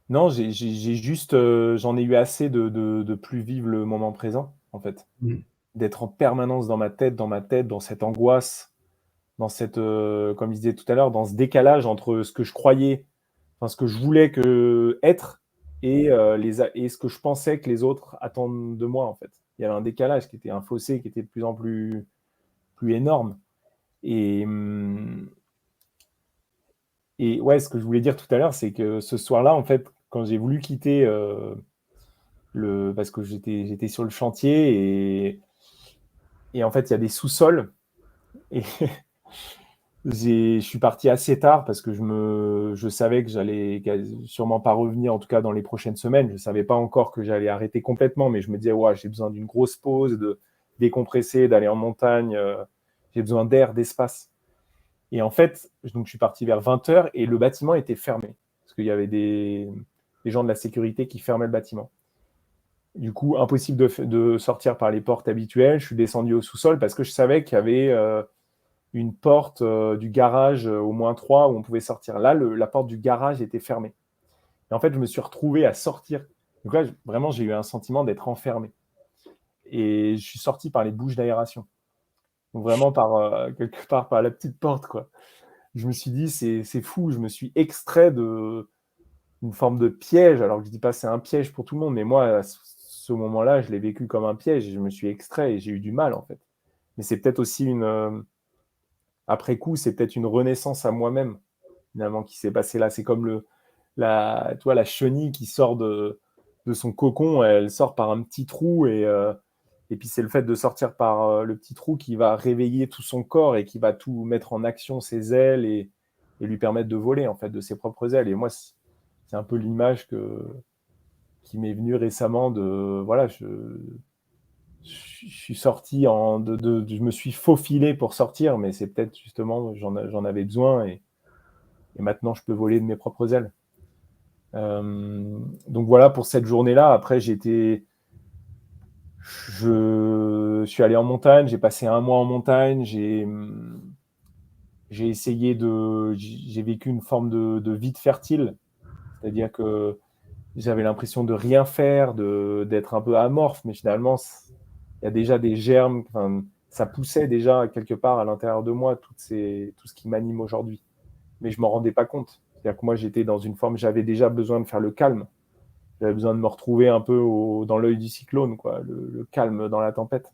Non, j'ai juste, j'en ai eu assez de plus vivre le moment présent, en fait. Mm. D'être en permanence dans ma tête, dans cette angoisse, dans cette, comme je disais tout à l'heure, dans ce décalage entre ce que je croyais, enfin ce que je voulais être et ce que je pensais que les autres attendent de moi, en fait. Il y avait un décalage qui était un fossé qui était de plus en plus énorme. Et, et ouais, ce que je voulais dire tout à l'heure, c'est que ce soir-là, en fait, quand j'ai voulu quitter parce que j'étais sur le chantier et en fait, il y a des sous-sols et je suis parti assez tard parce que je savais que j'allais sûrement pas revenir, en tout cas dans les prochaines semaines. Je savais pas encore que j'allais arrêter complètement, mais je me disais, ouais, j'ai besoin d'une grosse pause, de décompresser, d'aller en montagne. J'ai besoin d'air, d'espace. Et en fait, donc je suis parti vers 20h et le bâtiment était fermé parce qu'il y avait des gens de la sécurité qui fermaient le bâtiment. Du coup, impossible de sortir par les portes habituelles. Je suis descendu au sous-sol parce que je savais qu'il y avait une porte du garage au -3 où on pouvait sortir. Là, la porte du garage était fermée. Et en fait, je me suis retrouvé à sortir. Donc là, vraiment, j'ai eu un sentiment d'être enfermé. Et je suis sorti par les bouches d'aération. Donc vraiment quelque part par la petite porte, quoi. Je me suis dit, c'est fou. Je me suis extrait d'une forme de piège. Alors que je dis pas c'est un piège pour tout le monde, mais moi, à ce moment-là, je l'ai vécu comme un piège et je me suis extrait et j'ai eu du mal, en fait. Mais c'est peut-être aussi après coup, c'est peut-être une renaissance à moi-même, finalement, qui s'est passée là. C'est comme la chenille qui sort de son cocon, elle sort par un petit trou et puis c'est le fait de sortir par le petit trou qui va réveiller tout son corps et qui va tout mettre en action, ses ailes et lui permettre de voler, en fait, de ses propres ailes. Et moi, c'est un peu l'image qui m'est venue récemment de, voilà, je suis sorti je me suis faufilé pour sortir, mais c'est peut-être justement, j'en avais besoin et maintenant je peux voler de mes propres ailes. Donc voilà pour cette journée-là. Après, je suis allé en montagne, j'ai passé un mois en montagne, j'ai vécu une forme de vide fertile, c'est-à-dire que j'avais l'impression de rien faire, d'être un peu amorphe, mais finalement, il y a déjà des germes, enfin, ça poussait déjà quelque part à l'intérieur de moi, tout ce qui m'anime aujourd'hui. Mais je m'en rendais pas compte. C'est-à-dire que moi, j'étais dans une forme, j'avais déjà besoin de faire le calme. J'avais besoin de me retrouver un peu dans l'œil du cyclone, quoi, le calme dans la tempête.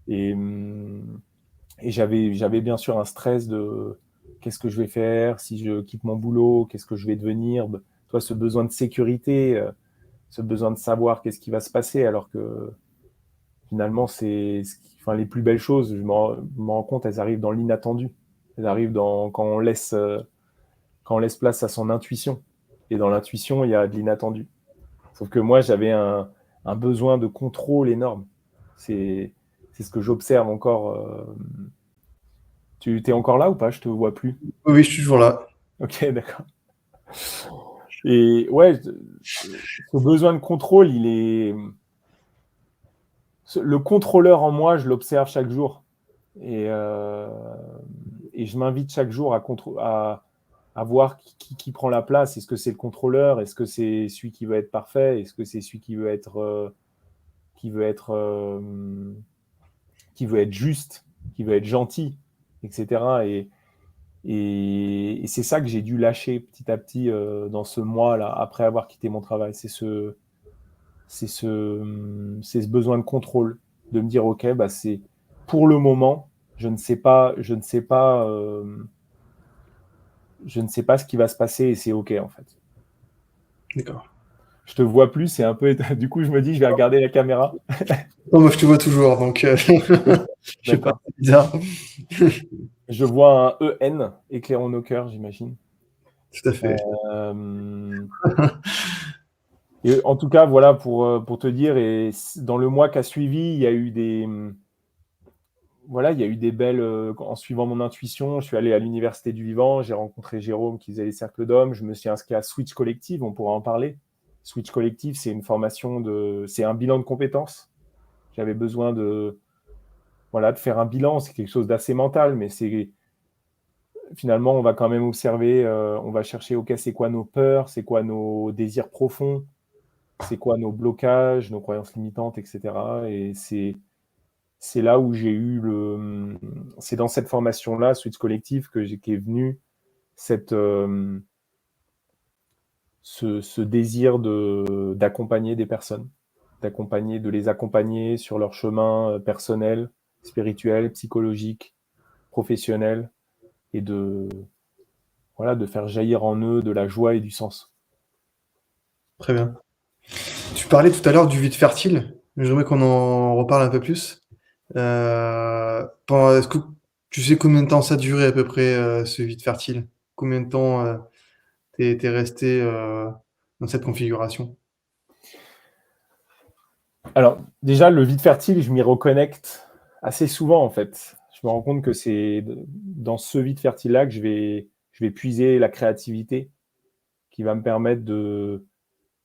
Et, et j'avais bien sûr un stress de qu'est-ce que je vais faire si je quitte mon boulot, qu'est-ce que je vais devenir. Toi, ce besoin de sécurité, ce besoin de savoir qu'est-ce qui va se passer, alors que finalement, enfin, les plus belles choses, je me rends compte, elles arrivent dans l'inattendu. Elles arrivent quand on laisse place à son intuition. Et dans l'intuition, il y a de l'inattendu. Sauf que moi, j'avais un besoin de contrôle énorme. C'est ce que j'observe encore. Tu es encore là ou pas? Je te vois plus. Oui, oui, je suis toujours là. Ok, d'accord. Et ouais, ce besoin de contrôle, le contrôleur en moi, je l'observe chaque jour. Et, euh, et je m'invite chaque jour à voir qui prend la place. Est-ce que c'est le contrôleur? Est-ce que c'est celui qui veut être parfait? Est-ce que c'est celui qui veut être, qui veut être juste, qui veut être gentil, etc. Et c'est ça que j'ai dû lâcher petit à petit dans ce mois-là, après avoir quitté mon travail. C'est ce besoin de contrôle, de me dire, OK, bah c'est pour le moment, je ne sais pas ce qui va se passer et c'est OK, en fait. D'accord. Je te vois plus, c'est un peu, du coup, je me dis, je vais regarder la caméra. Non, moi je te vois toujours, donc je sais pas, D'accord. c'est bizarre. Je vois un EN éclairant nos cœurs, j'imagine. Tout à fait. Euh, Et en tout cas, voilà, pour te dire, et dans le mois qui a suivi, il y a eu voilà, il y a eu des belles, en suivant mon intuition, je suis allé à l'Université du Vivant, j'ai rencontré Jérôme qui faisait les cercles d'hommes, je me suis inscrit à Switch Collective, on pourra en parler. Switch Collective, c'est une formation c'est un bilan de compétences. J'avais besoin de faire un bilan. C'est quelque chose d'assez mental, mais finalement, on va quand même observer, on va chercher, OK, c'est quoi nos peurs, c'est quoi nos désirs profonds, c'est quoi nos blocages, nos croyances limitantes, et cetera, et c'est là où j'ai eu c'est dans cette formation-là, Switch Collective, qu'est venu cette, ce désir d'accompagner des personnes, de les accompagner sur leur chemin personnel, spirituel, psychologique, professionnel, et de faire jaillir en eux de la joie et du sens. Très bien. Tu parlais tout à l'heure du vide fertile. J'aimerais qu'on en reparle un peu plus. Est-ce que tu sais combien de temps ça a duré à peu près, ce vide fertile? Combien de temps, tu es resté, dans cette configuration? Alors, déjà, le vide fertile, je m'y reconnecte assez souvent, en fait. Je me rends compte que c'est dans ce vide fertile-là que je vais puiser la créativité qui va me permettre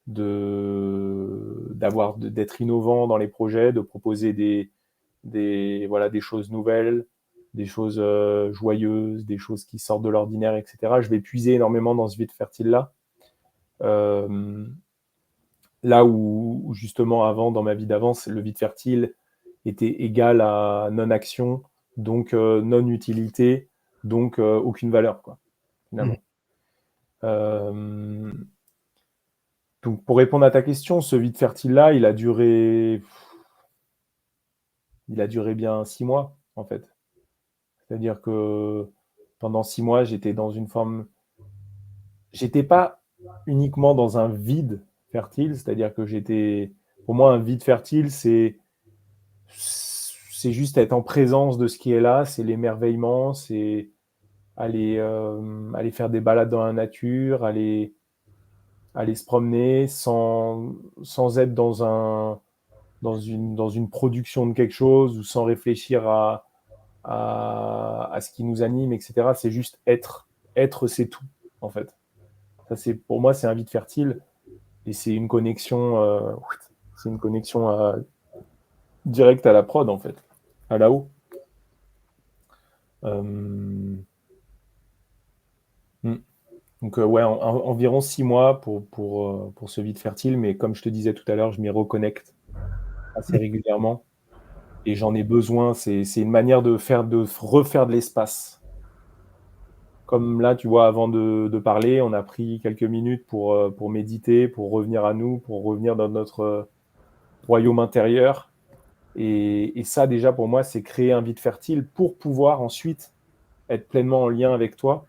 d'être innovant dans les projets, de proposer des choses nouvelles, des choses joyeuses, des choses qui sortent de l'ordinaire, etc. Je vais puiser énormément dans ce vide fertile-là. Là où justement avant, dans ma vie d'avant, le vide fertile était égal à non-action, donc non-utilité, donc aucune valeur, quoi, Mmh. finalement. Donc pour répondre à ta question, ce vide fertile-là, il a duré bien 6 mois, en fait. C'est-à-dire que pendant 6 mois, j'étais dans une forme. J'étais pas uniquement dans un vide fertile, c'est-à-dire que pour moi, un vide fertile, c'est juste être en présence de ce qui est là, c'est l'émerveillement, c'est aller faire des balades dans la nature, aller se promener sans être dans une production de quelque chose ou sans réfléchir à ce qui nous anime, etc. C'est juste être. Être, c'est tout, en fait. Pour moi, c'est un vide fertile et c'est une connexion directe à la prod, en fait, à là-haut. Euh, hmm. Donc, ouais, environ 6 mois pour ce vide fertile, mais comme je te disais tout à l'heure, je m'y reconnecte assez régulièrement et j'en ai besoin. C'est une manière de refaire de l'espace. Comme là, tu vois, avant de parler, on a pris quelques minutes pour méditer, pour revenir à nous, pour revenir dans notre royaume intérieur. Et ça, déjà, pour moi, c'est créer un vide fertile pour pouvoir ensuite être pleinement en lien avec toi,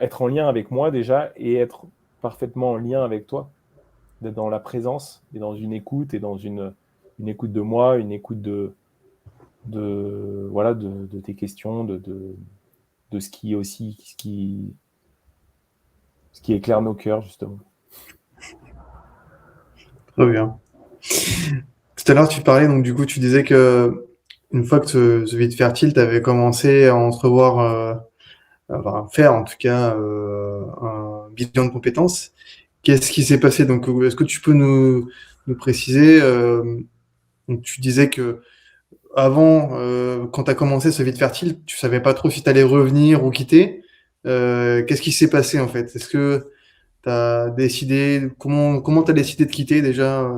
être en lien avec moi déjà et être parfaitement en lien avec toi, d'être dans la présence et dans une écoute et dans une écoute de moi, une écoute de tes questions, de ce qui aussi, ce qui éclaire nos cœurs, justement. Très bien. Tout à l'heure, tu parlais, donc du coup, tu disais que une fois que ce vide fertile, tu avais commencé à entrevoir, enfin, faire en tout cas, un bilan de compétences. Qu'est-ce qui s'est passé? Donc, est-ce que tu peux nous préciser, donc tu disais que avant, quand tu as commencé ce vide fertile, tu savais pas trop si tu allais revenir ou quitter. Qu'est-ce qui s'est passé en fait? Est-ce que tu as décidé, comment tu as décidé de quitter déjà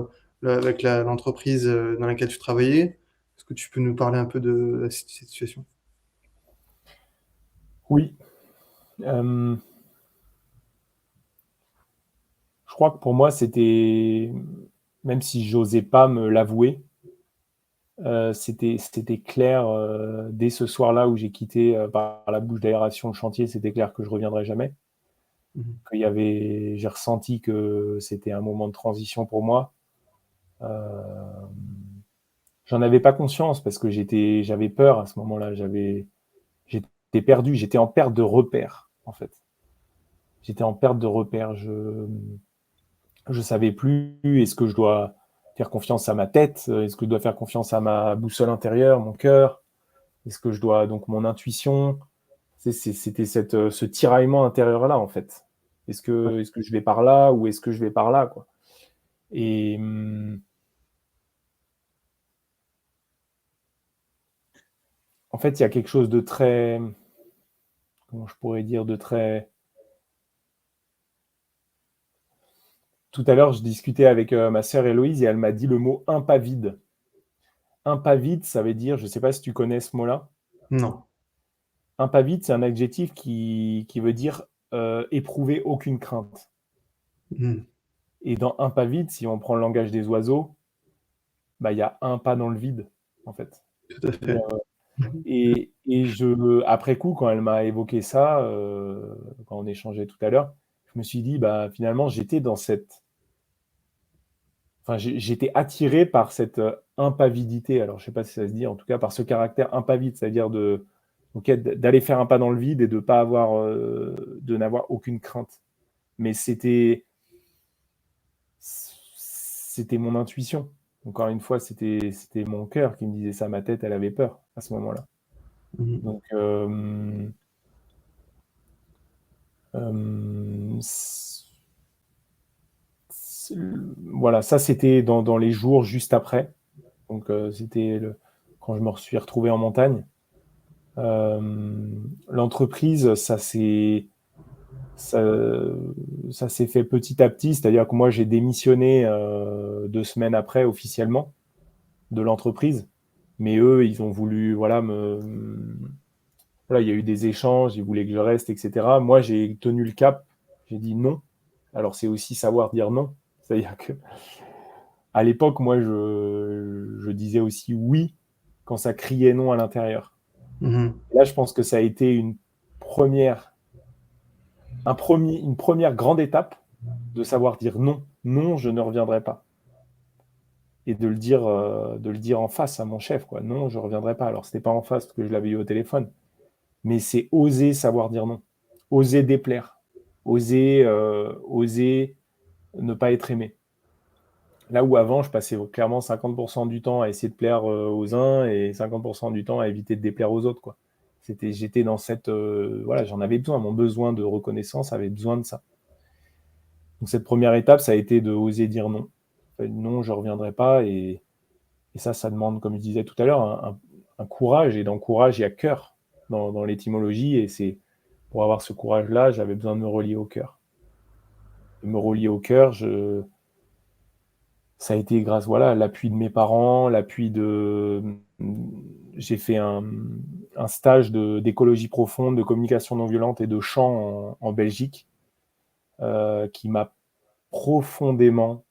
avec l'entreprise dans laquelle tu travaillais? Est-ce que tu peux nous parler un peu de cette situation? Oui. Euh, je crois que pour moi, c'était, même si j'osais pas me l'avouer, c'était clair dès ce soir-là où j'ai quitté par la bouche d'aération le chantier, c'était clair que je reviendrai jamais. Mhm. J'ai ressenti que c'était un moment de transition pour moi. Euh, J'en avais pas conscience parce que j'avais peur à ce moment-là. J'étais perdu, j'étais en perte de repère, en fait. J'étais en perte de repère. Je savais plus, est-ce que je dois faire confiance à ma tête? Est-ce que je dois faire confiance à ma boussole intérieure, mon cœur? Est-ce que je dois, donc, mon intuition? C'était ce tiraillement intérieur-là, en fait. Est-ce que je vais par là ou est-ce que je vais par là, quoi? Et, en fait, il y a quelque chose de très, comment je pourrais dire, de très. Tout à l'heure, je discutais avec ma sœur Héloïse et elle m'a dit le mot impavide. Impavide, ça veut dire, je ne sais pas si tu connais ce mot-là. Non. Impavide, c'est un adjectif qui veut dire éprouver aucune crainte. Mhm. Et dans impavide, si on prend le langage des oiseaux, bah, il y a un pas dans le vide, en fait. Tout à Et, fait. Mhm. après coup, quand elle m'a évoqué ça, quand on échangeait tout à l'heure, je me suis dit, bah, finalement, j'étais dans cette. Enfin, j'étais attiré par cette impavidité. Alors, je ne sais pas si ça se dit, en tout cas, par ce caractère impavide, c'est-à-dire d'aller faire un pas dans le vide et de n'avoir aucune crainte. Mais c'était mon intuition. Encore une fois, c'était mon cœur qui me disait ça. Ma tête, elle avait peur à ce moment-là. Mhm. Donc, voilà, ça c'était dans les jours juste après. Donc, c'était quand je me suis retrouvé en montagne. L'entreprise, ça, ça s'est fait petit à petit, c'est-à-dire que moi j'ai démissionné 2 semaines après officiellement de l'entreprise, mais eux ils ont voulu, voilà, voilà, il y a eu des échanges, ils voulaient que je reste, etc. Moi j'ai tenu le cap, j'ai dit non. Alors c'est aussi savoir dire non, c'est-à-dire que à l'époque moi je disais aussi oui quand ça criait non à l'intérieur. Mhm. Là je pense que ça a été première une première grande étape de savoir dire non. Non, je ne reviendrai pas. Et de le dire en face à mon chef, quoi. Non, je ne reviendrai pas. Alors, ce n'était pas en face parce que je l'avais eu au téléphone, mais c'est oser savoir dire non. Oser déplaire. Oser ne pas être aimé. Là où avant, je passais clairement 50% du temps à essayer de plaire aux uns et 50% du temps à éviter de déplaire aux autres, quoi. J'étais dans cette. Voilà, j'en avais besoin. Mon besoin de reconnaissance avait besoin de ça. Donc cette première étape, ça a été de oser dire non. Non, je ne reviendrai pas. Et ça demande, comme je disais tout à l'heure, un courage. Et dans courage, il y a cœur dans l'étymologie. Et c'est pour avoir ce courage-là, j'avais besoin de me relier au cœur. Et me relier au cœur, ça a été grâce voilà, à l'appui de mes parents, J'ai fait un stage d'écologie profonde, de communication non violente et de chant en Belgique, qui m'a profondément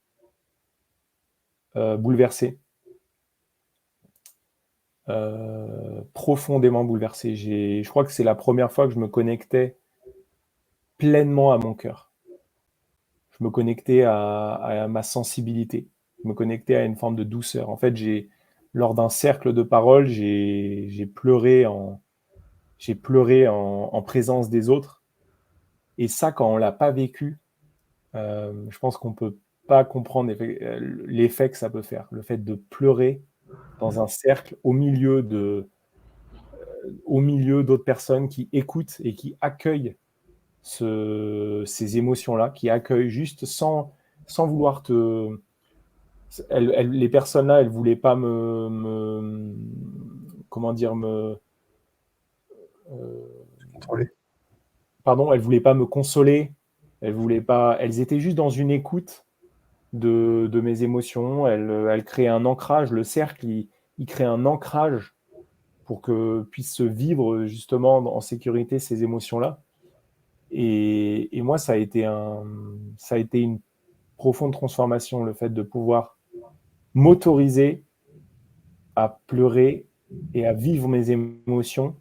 bouleversé. Profondément bouleversé. Je crois que c'est la première fois que je me connectais pleinement à mon cœur. Je me connectais à ma sensibilité. Je me connectais à une forme de douceur. En fait, lors d'un cercle de parole, j'ai pleuré en présence des autres. Et ça, quand on l'a pas vécu, je pense qu'on peut pas comprendre l'effet que ça peut faire. Le fait de pleurer dans un cercle au milieu d'autres personnes qui écoutent et qui accueillent ces émotions-là, qui accueillent juste sans vouloir te. Les personnes-là, elles ne voulaient pas comment dire, Contrôlé. pardon, elles ne voulaient pas me consoler, elles étaient juste dans une écoute de mes émotions, elles créaient un ancrage, le cercle, il crée un ancrage pour que puissent se vivre justement en sécurité ces émotions-là. Et moi, ça a été une profonde transformation, le fait de pouvoir m'autoriser à pleurer et à vivre mes émotions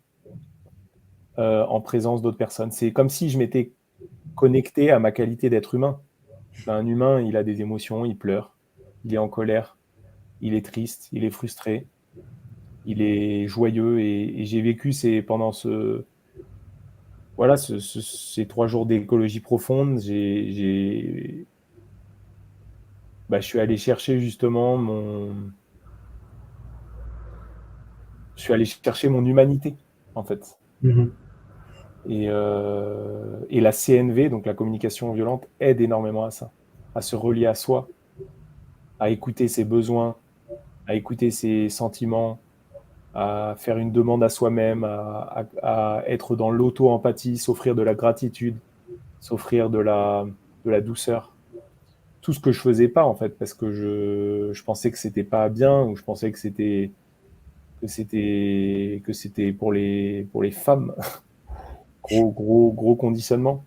en présence d'autres personnes. C'est comme si je m'étais connecté à ma qualité d'être humain. Ben, un humain, il a des émotions, il pleure, il est en colère, il est triste, il est frustré, il est joyeux. Et j'ai vécu pendant voilà, ces 3 jours d'écologie profonde, je suis allé chercher justement je suis allé chercher mon humanité, en fait. Mhm. Et la CNV, donc la communication non violente, aide énormément à ça, à se relier à soi, à écouter ses besoins, à écouter ses sentiments, à faire une demande à soi-même, à être dans l'auto-empathie, s'offrir de la gratitude, s'offrir de la douceur. Tout ce que je faisais pas, en fait, parce que je pensais que c'était pas bien, ou je pensais que c'était pour les femmes. Gros conditionnement.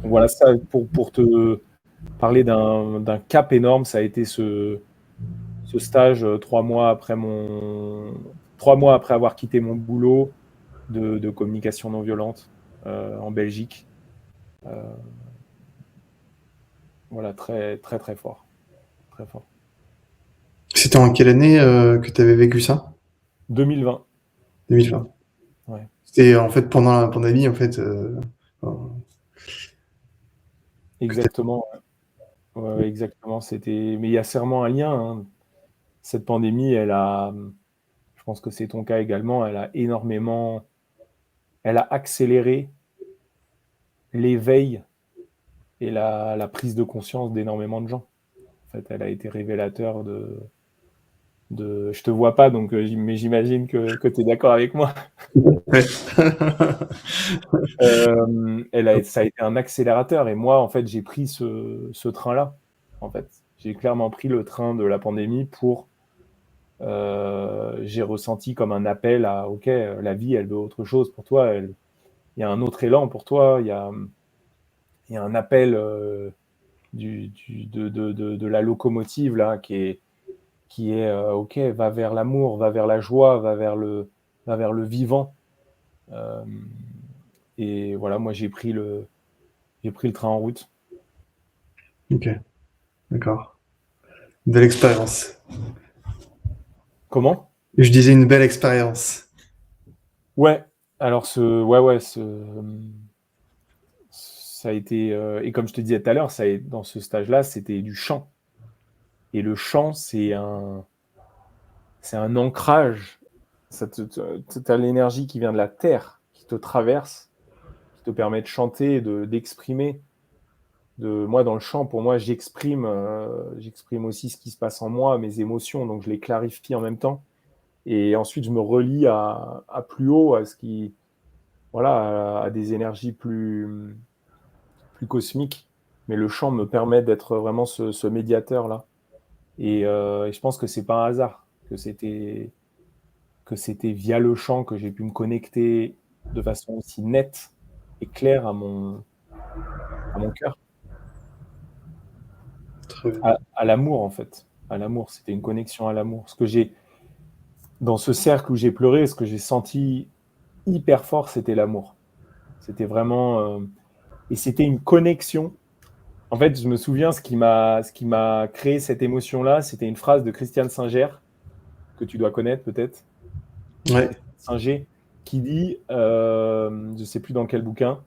Voilà, ça, pour te parler d'un cap énorme, ça a été ce stage 3 mois après 3 mois après avoir quitté mon boulot de communication non violente en Belgique. Euh, voilà, très, très, très fort. Très fort. C'était en quelle année que tu avais vécu ça? 2020. 2020. Ouais. C'était en fait pendant la pandémie, en fait, que t'as- Exactement. Ouais, exactement. Mais il y a sûrement un lien, hein. Cette pandémie, je pense que c'est ton cas également, elle a accéléré l'éveil et la prise de conscience d'énormément de gens. En fait, elle a été révélateur je te vois pas, donc, mais j'imagine que tu es d'accord avec moi. Ouais. Ça a été un accélérateur, et moi, en fait, j'ai pris ce train-là. En fait, j'ai clairement pris le train de la pandémie j'ai ressenti comme un appel à, ok, la vie, elle veut autre chose pour toi. Il y a un autre élan pour toi. Il y a un appel de la locomotive là qui est ok, va vers l'amour, va vers la joie, va vers le vivant. Euh, et voilà, moi j'ai pris le train en route. Ok, d'accord. Belle expérience. Comment? Je disais une belle expérience. Ouais. Alors ouais, ça a été et comme je te disais tout à l'heure, dans ce stage-là, c'était du chant. Et le chant, c'est un ancrage. Tu as l'énergie qui vient de la terre, qui te traverse, qui te permet de chanter, d'exprimer. Moi, dans le chant, pour moi, j'exprime aussi ce qui se passe en moi, mes émotions, donc je les clarifie en même temps. Et ensuite, je me relie à plus haut, voilà, à des énergies plus cosmiques. Mais le chant me permet d'être vraiment ce médiateur-là. Et je pense que c'est pas un hasard que c'était via le chant que j'ai pu me connecter de façon aussi nette et claire à mon cœur, Très bien. à l'amour en fait. À l'amour, c'était une connexion à l'amour. Dans ce cercle où j'ai pleuré, ce que j'ai senti hyper fort, c'était l'amour. C'était vraiment, et c'était une connexion. En fait, je me souviens ce qui m'a créé cette émotion-là, c'était une phrase de Christiane Singer, que tu dois connaître peut-être. Ouais, Christiane Singer, qui dit, je ne sais plus dans quel bouquin,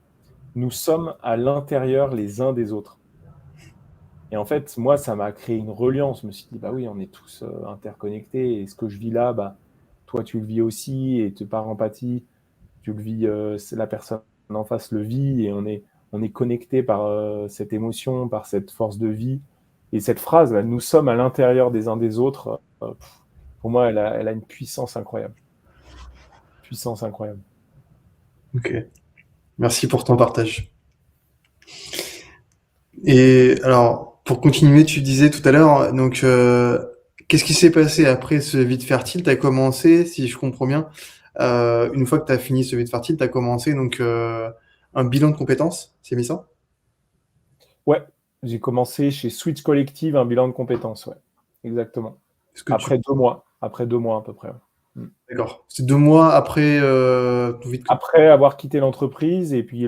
nous sommes à l'intérieur les uns des autres. Et en fait, moi, ça m'a créé une reliance. Je me suis dit, bah oui, on est tous interconnectés. Et ce que je vis là, bah, toi, tu le vis aussi. Et par empathie, tu le vis, la personne en face le vit. Et on est connecté par cette émotion, par cette force de vie. Et cette phrase, là, nous sommes à l'intérieur des uns des autres, pour moi, elle a une puissance incroyable. Puissance incroyable. ok. Merci pour ton partage. Et alors, pour continuer, tu disais tout à l'heure, donc, qu'est-ce qui s'est passé après ce vide fertile? Tu as commencé, si je comprends bien, une fois que tu as fini ce vide fertile, tu as commencé donc un bilan de compétences, c'est mis ça? Ouais, j'ai commencé chez Switch Collective un bilan de compétences, ouais, exactement. Est-ce que tu... Après 2 mois à peu près. Ouais. Mm. D'accord. C'est 2 mois après ton vide... Après avoir quitté l'entreprise, et puis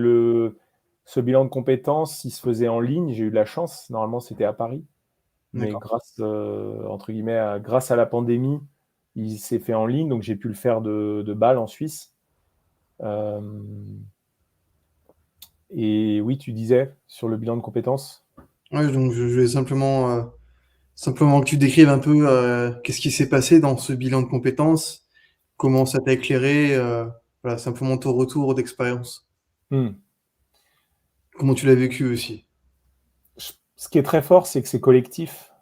ce bilan de compétences, il se faisait en ligne. J'ai eu de la chance. Normalement, c'était à Paris, mais D'accord. entre guillemets, grâce à la pandémie, il s'est fait en ligne, donc j'ai pu le faire de Bâle en Suisse. Euh, et oui, tu disais sur le bilan de compétences. Ouais, donc je vais simplement que tu décrives un peu qu'est-ce qui s'est passé dans ce bilan de compétences, comment ça t'a éclairé, voilà, simplement ton retour d'expérience. Hmm. Comment tu l'as vécu aussi. Ce qui est très fort, c'est que c'est collectif.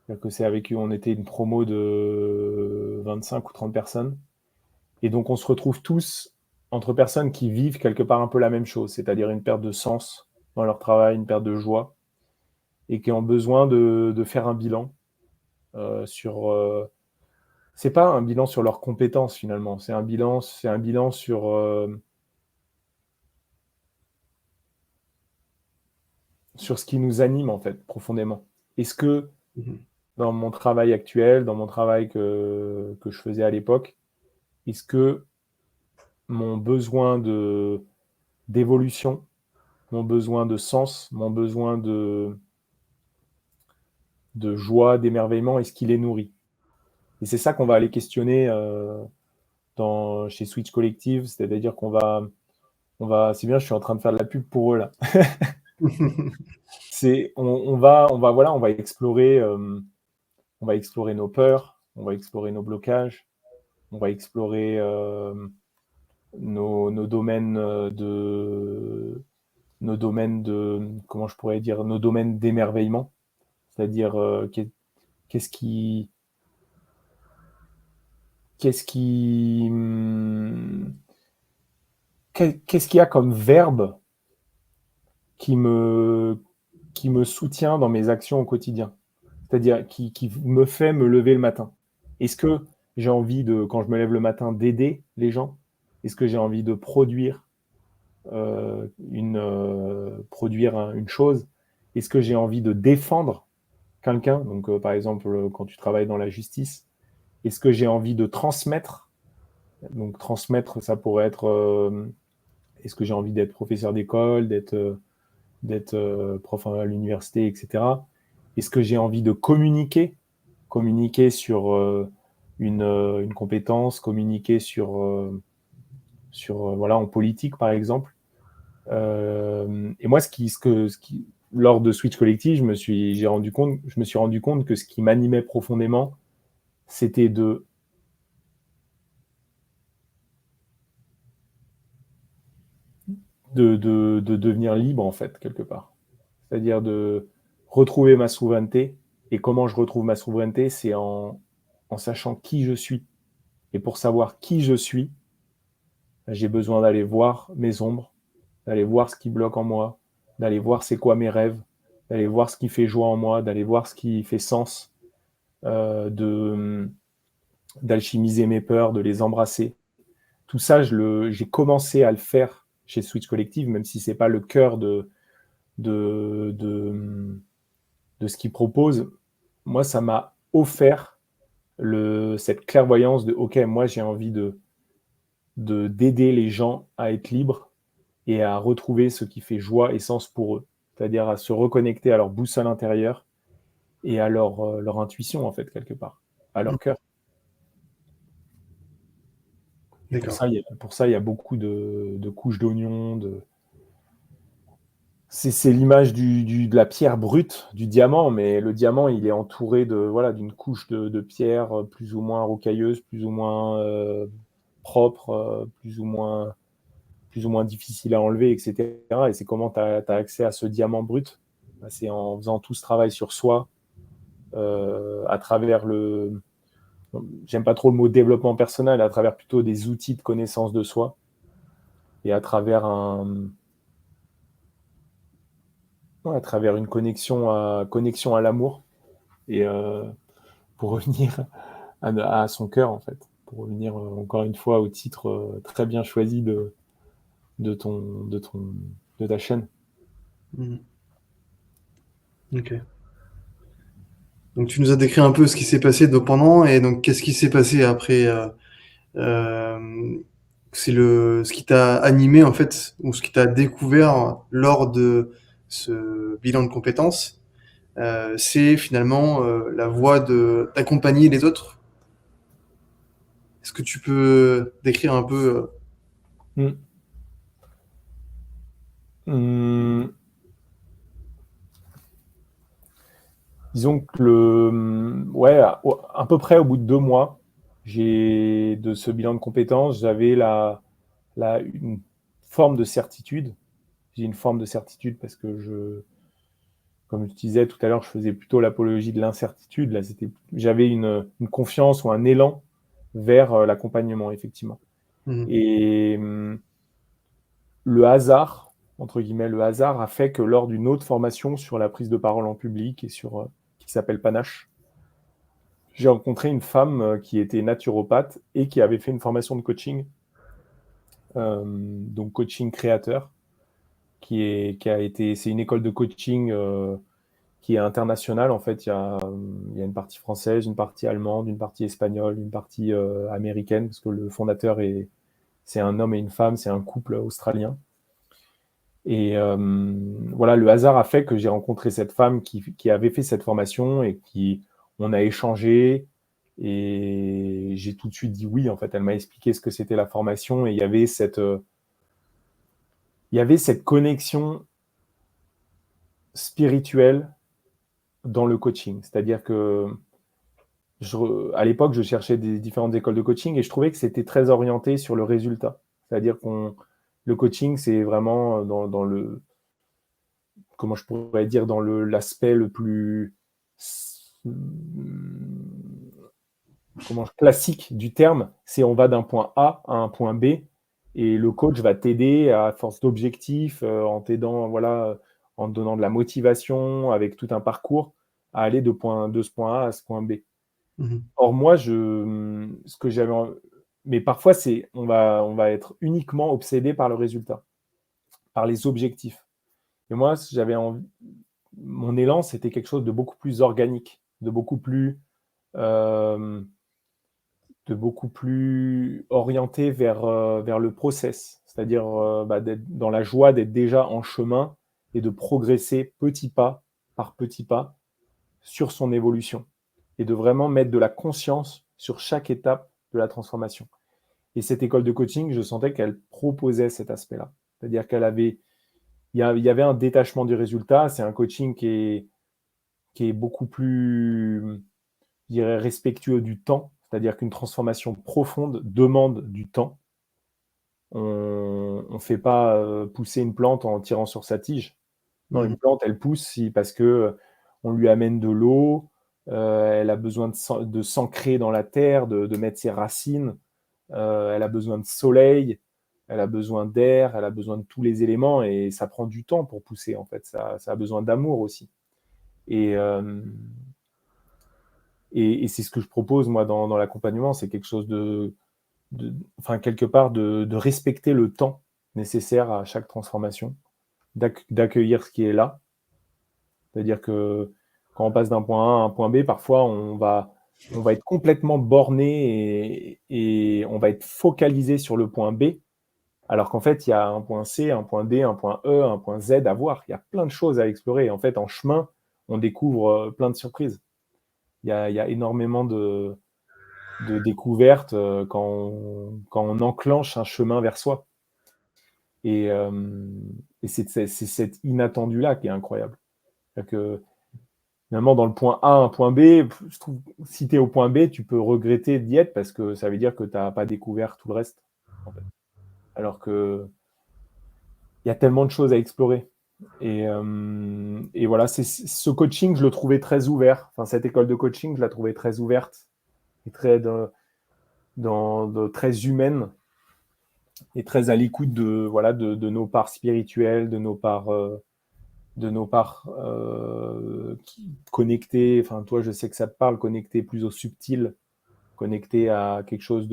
C'est-à-dire que c'est avec eux, on était une promo de 25 ou 30 personnes. Et donc, on se retrouve tous entre personnes qui vivent quelque part un peu la même chose, c'est-à-dire une perte de sens dans leur travail, une perte de joie, et qui ont besoin de faire un bilan sur. C'est pas un bilan sur leurs compétences finalement, c'est un bilan sur ce qui nous anime en fait profondément. Est-ce que Mhm. dans mon travail actuel, dans mon travail que je faisais à l'époque, est-ce que mon besoin d'évolution, mon besoin de sens, mon besoin de joie, d'émerveillement, est-ce qu'il est nourri? Et c'est ça qu'on va aller questionner chez Switch Collective, c'est-à-dire c'est bien, je suis en train de faire de la pub pour eux là. Voilà, on va explorer nos peurs, on va explorer nos blocages, on va explorer nos domaines comment je pourrais dire, nos domaines d'émerveillement, c'est-à-dire qu'est-ce qui, qu'est-ce qui, qu'est-ce qu'il y a comme verbe qui me, qui me soutient dans mes actions au quotidien, c'est-à-dire qui me fait me lever le matin. Est-ce que j'ai envie quand je me lève le matin, d'aider les gens? Est-ce que j'ai envie de produire une chose? Est-ce que j'ai envie de défendre quelqu'un? Donc, par exemple, quand tu travailles dans la justice, est-ce que j'ai envie de transmettre? Donc, transmettre, ça pourrait être est-ce que j'ai envie d'être professeur d'école, d'être prof à l'université, etc. Est-ce que j'ai envie de communiquer sur une compétence, communiquer sur voilà, en politique, par exemple. Et moi, lors de Switch Collective, je me suis rendu compte que ce qui m'animait profondément, c'était de devenir libre, en fait, quelque part. C'est-à-dire de retrouver ma souveraineté. Et comment je retrouve ma souveraineté, c'est en sachant qui je suis. Et pour savoir qui je suis, j'ai besoin d'aller voir mes ombres, d'aller voir ce qui bloque en moi, d'aller voir c'est quoi mes rêves, d'aller voir ce qui fait joie en moi, d'aller voir ce qui fait sens, d'alchimiser mes peurs, de les embrasser. Tout ça, j'ai commencé à le faire chez Switch Collective, même si c'est pas le cœur de, de, de ce qu'ils proposent. Moi, ça m'a offert cette clairvoyance de OK, moi j'ai envie d'aider les gens à être libres et à retrouver ce qui fait joie et sens pour eux, c'est-à-dire à se reconnecter à leur boussole intérieure et à leur intuition, en fait, quelque part, à leur cœur. Et D'accord. pour ça, il y a beaucoup de couches d'oignons. C'est l'image de la pierre brute, du diamant, mais le diamant, il est entouré voilà, d'une couche de pierre plus ou moins rocailleuse, plus ou moins propre, plus ou moins difficile à enlever, etc. Et c'est comment tu as accès à ce diamant brut. C'est en faisant tout ce travail sur soi, à travers j'aime pas trop le mot développement personnel, à travers plutôt des outils de connaissance de soi, et à travers une connexion à l'amour, et pour revenir à son cœur, en fait, pour revenir encore une fois au titre très bien choisi de, ton, de, ton, de ta chaîne. Mhm. Ok. Donc tu nous as décrit un peu ce qui s'est passé pendant et donc qu'est-ce qui s'est passé après. C'est ce qui t'a animé en fait ou ce qui t'a découvert lors de ce bilan de compétences. C'est finalement la voie de d'accompagner les autres. Est-ce que tu peux décrire un peu Mm. Mm. Disons que ouais, à peu près au bout de 2 mois, de ce bilan de compétences, j'avais une forme de certitude. J'ai une forme de certitude parce que comme je disais tout à l'heure, je faisais plutôt l'apologie de l'incertitude. Là, j'avais une confiance ou un élan vers l'accompagnement, effectivement. Mhm. Et le hasard, entre guillemets, le hasard a fait que lors d'une autre formation sur la prise de parole en public et qui s'appelle Panache, j'ai rencontré une femme qui était naturopathe et qui avait fait une formation de coaching, donc coaching créateur, c'est une école de coaching qui est internationale. En fait, il y a une partie française, une partie allemande, une partie espagnole, une partie américaine, parce que le fondateur c'est un homme et une femme, c'est un couple australien. Et voilà, le hasard a fait que j'ai rencontré cette femme qui avait fait cette formation et on a échangé et j'ai tout de suite dit oui. En fait, elle m'a expliqué ce que c'était la formation et il y avait cette connexion spirituelle dans le coaching. C'est-à-dire que à l'époque, je cherchais des différentes écoles de coaching et je trouvais que c'était très orienté sur le résultat. C'est-à-dire le coaching, c'est vraiment dans le, comment je pourrais dire, dans l'aspect le plus classique du terme, c'est on va d'un point A à un point B et le coach va t'aider à force d'objectifs, en t'aidant, voilà, en te donnant de la motivation avec tout un parcours à aller de ce point A à ce point B. Mhm. Or, moi, ce que j'avais. Mais parfois, on va être uniquement obsédé par le résultat, par les objectifs. Et moi, mon élan, c'était quelque chose de beaucoup plus organique, euh, de beaucoup plus orienté vers le process, c'est-à-dire d'être dans la joie d'être déjà en chemin et de progresser petit pas par petit pas sur son évolution et de vraiment mettre de la conscience sur chaque étape de la transformation. Et cette école de coaching, je sentais qu'elle proposait cet aspect-là. C'est-à-dire il y avait un détachement du résultat. C'est un coaching qui est beaucoup plus, je dirais, respectueux du temps. C'est-à-dire qu'une transformation profonde demande du temps. On ne fait pas pousser une plante en tirant sur sa tige. Non, une Mhm. plante, elle pousse parce que on lui amène de l'eau, elle a besoin de s'ancrer dans la terre, de mettre ses racines, elle a besoin de soleil, elle a besoin d'air, elle a besoin de tous les éléments et ça prend du temps pour pousser en fait. Ça a besoin d'amour aussi. Et, euh, et c'est ce que je propose moi dans l'accompagnement, c'est quelque chose enfin quelque part de respecter le temps nécessaire à chaque transformation, d'accueillir ce qui est là. C'est-à-dire que quand on passe d'un point A à un point B, parfois on va être complètement borné et on va être focalisé sur le point B, alors qu'en fait, il y a un point C, un point D, un point E, un point Z à voir. Il y a plein de choses à explorer. Et en fait, en chemin, on découvre plein de surprises. Il y a énormément de découvertes quand on enclenche un chemin vers soi. Et, euh, et c'est cet inattendu-là qui est incroyable. C'est-à-dire que finalement, dans le point A, un point B, je trouve, si tu es au point B, tu peux regretter d'y être parce que ça veut dire que tu n'as pas découvert tout le reste. En fait. Alors que il y a tellement de choses à explorer. Et voilà, ce coaching, je le trouvais très ouvert. Enfin, cette école de coaching, je la trouvais très ouverte et très humaine et très à l'écoute de nos parts spirituelles, de nos parts connectées. Enfin, toi, je sais que ça te parle, connectées plus au subtil, connectées à quelque chose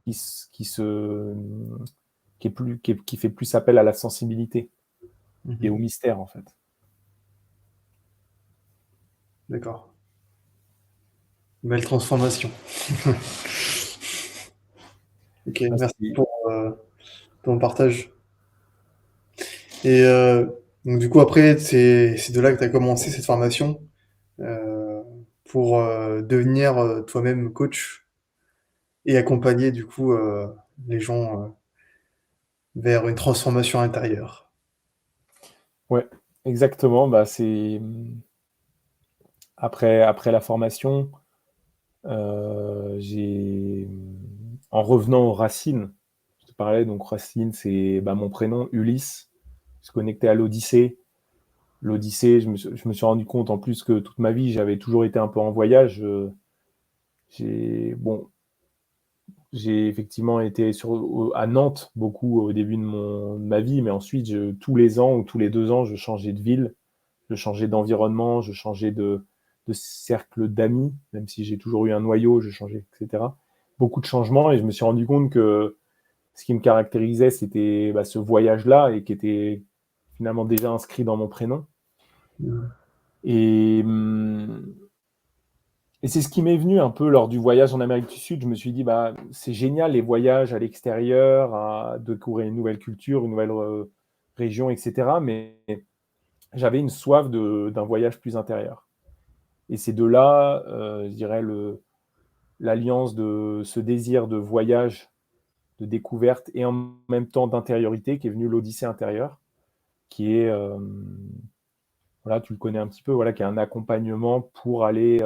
qui, qui se, qui fait plus appel à la sensibilité et au Mhm. mystère, en fait. D'accord. Belle transformation. Ok, Ah, merci pour ton partage. Et donc du coup après, c'est de là que tu as commencé cette formation euh, pour devenir toi-même coach et accompagner du coup les gens vers une transformation intérieure. ouais, exactement. Bah, c'est après la formation, en revenant aux racines, je te parlais, donc racines, c'est bah, mon prénom, Ulysse, se connecter à l'Odyssée, l'Odyssée, je me suis rendu compte en plus que toute ma vie, j'avais toujours été un peu en voyage. Bon, j'ai effectivement été à Nantes beaucoup au début de ma vie, mais ensuite, tous les ans ou tous les 2 ans, je changeais de ville, je changeais d'environnement, je changeais de cercle d'amis, même si j'ai toujours eu un noyau, je changeais, etc. Beaucoup de changements et je me suis rendu compte que ce qui me caractérisait, c'était ce voyage-là et qui était finalement déjà inscrit dans mon prénom. Et, et c'est ce qui m'est venu un peu lors du voyage en Amérique du Sud. Je me suis dit, c'est génial les voyages à l'extérieur, à découvrir une nouvelle culture, une nouvelle région, etc. Mais j'avais une soif d'un voyage plus intérieur. Et c'est de là, je dirais, l'alliance de ce désir de voyage, de découverte et en même temps d'intériorité qui est venue l'Odyssée intérieure, qui est, voilà, tu le connais un petit peu, voilà, qui est un accompagnement pour aller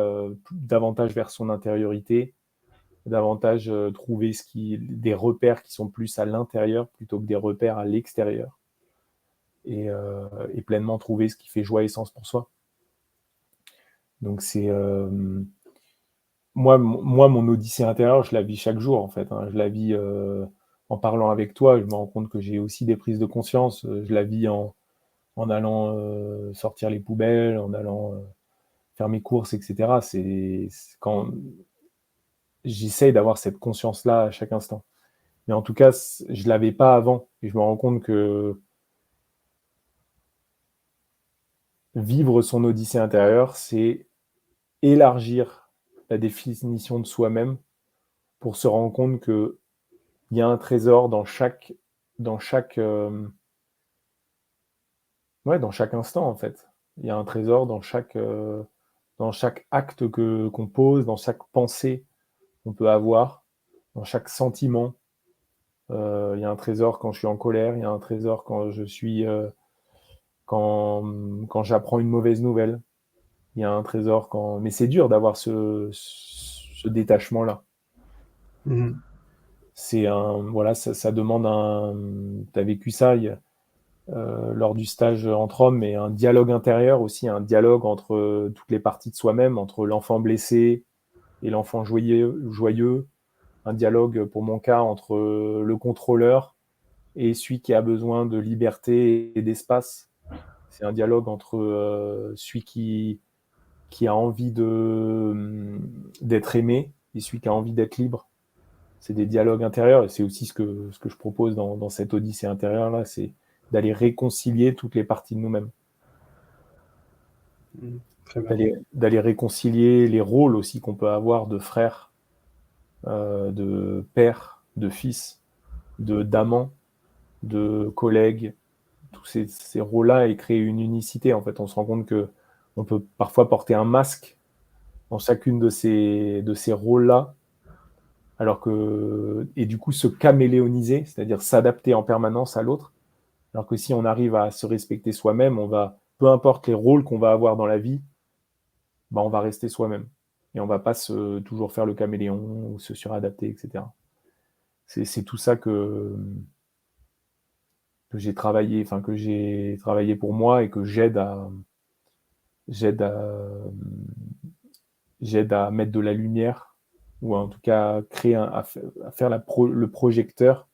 davantage vers son intériorité, davantage trouver des repères qui sont plus à l'intérieur plutôt que des repères à l'extérieur, et pleinement trouver ce qui fait joie et sens pour soi. Donc c'est moi, mon Odyssée intérieure, je la vis chaque jour en fait, hein. Je la vis en parlant avec toi, je me rends compte que j'ai aussi des prises de conscience. Je la vis en allant sortir les poubelles, en allant faire mes courses, etc. C'est quand j'essaye d'avoir cette conscience-là à chaque instant. Mais en tout cas, je ne l'avais pas avant. Et je me rends compte que vivre son Odyssée intérieure, c'est élargir la définition de soi-même pour se rendre compte qu'il y a un trésor dans chaque, ouais, dans chaque instant, en fait. Il y a un trésor dans chaque acte qu'on pose, dans chaque pensée qu'on peut avoir, dans chaque sentiment. Il y a un trésor quand je suis en colère, il y a un trésor quand quand j'apprends une mauvaise nouvelle. Il y a un trésor quand... Mais c'est dur d'avoir ce détachement-là. Mhm. Voilà, ça demande tu as vécu ça lors du stage entre hommes, mais un dialogue intérieur aussi, un dialogue entre toutes les parties de soi-même, entre l'enfant blessé et l'enfant joyeux, un dialogue, pour mon cas, entre le contrôleur et celui qui a besoin de liberté et d'espace. C'est un dialogue entre celui qui a envie d'être aimé et celui qui a envie d'être libre. C'est des dialogues intérieurs et c'est aussi ce que je propose dans cette odyssée intérieure-là, c'est d'aller réconcilier toutes les parties de nous-mêmes. Très bien. D'aller réconcilier les rôles aussi qu'on peut avoir de frère, de père, de fils, d'amant, de collègue, tous ces rôles-là et créer une unicité. En fait, on se rend compte que on peut parfois porter un masque dans chacune de ces rôles-là, et du coup se caméléoniser, c'est-à-dire s'adapter en permanence à l'autre. Alors que si on arrive à se respecter soi-même, peu importe les rôles qu'on va avoir dans la vie, on va rester soi-même. Et on va pas toujours faire le caméléon ou se suradapter, etc. C'est tout ça que j'ai travaillé pour moi et que j'aide à mettre de la lumière, ou en tout cas à faire le projecteur,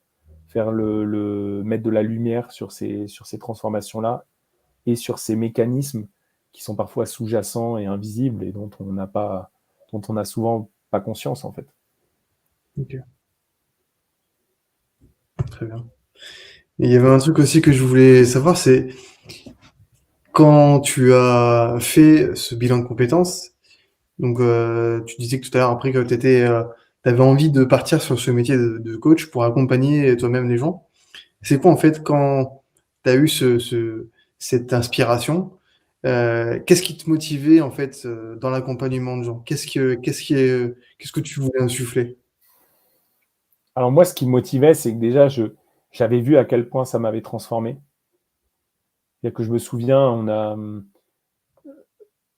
mettre de la lumière sur ces transformations-là et sur ces mécanismes qui sont parfois sous-jacents et invisibles et dont on n'a souvent pas conscience en fait. Ok, très bien. Et il y avait un truc aussi que je voulais savoir, c'est quand tu as fait ce bilan de compétences, donc tu disais que tout à l'heure après que tu avais envie de partir sur ce métier de coach pour accompagner toi-même les gens. C'est quoi en fait quand tu as eu cette inspiration, qu'est-ce qui te motivait en fait dans l'accompagnement de gens? Qu'est-ce que tu voulais insuffler? Alors moi, ce qui me motivait, c'est que déjà, j'avais vu à quel point ça m'avait transformé. C'est-à-dire que je me souviens,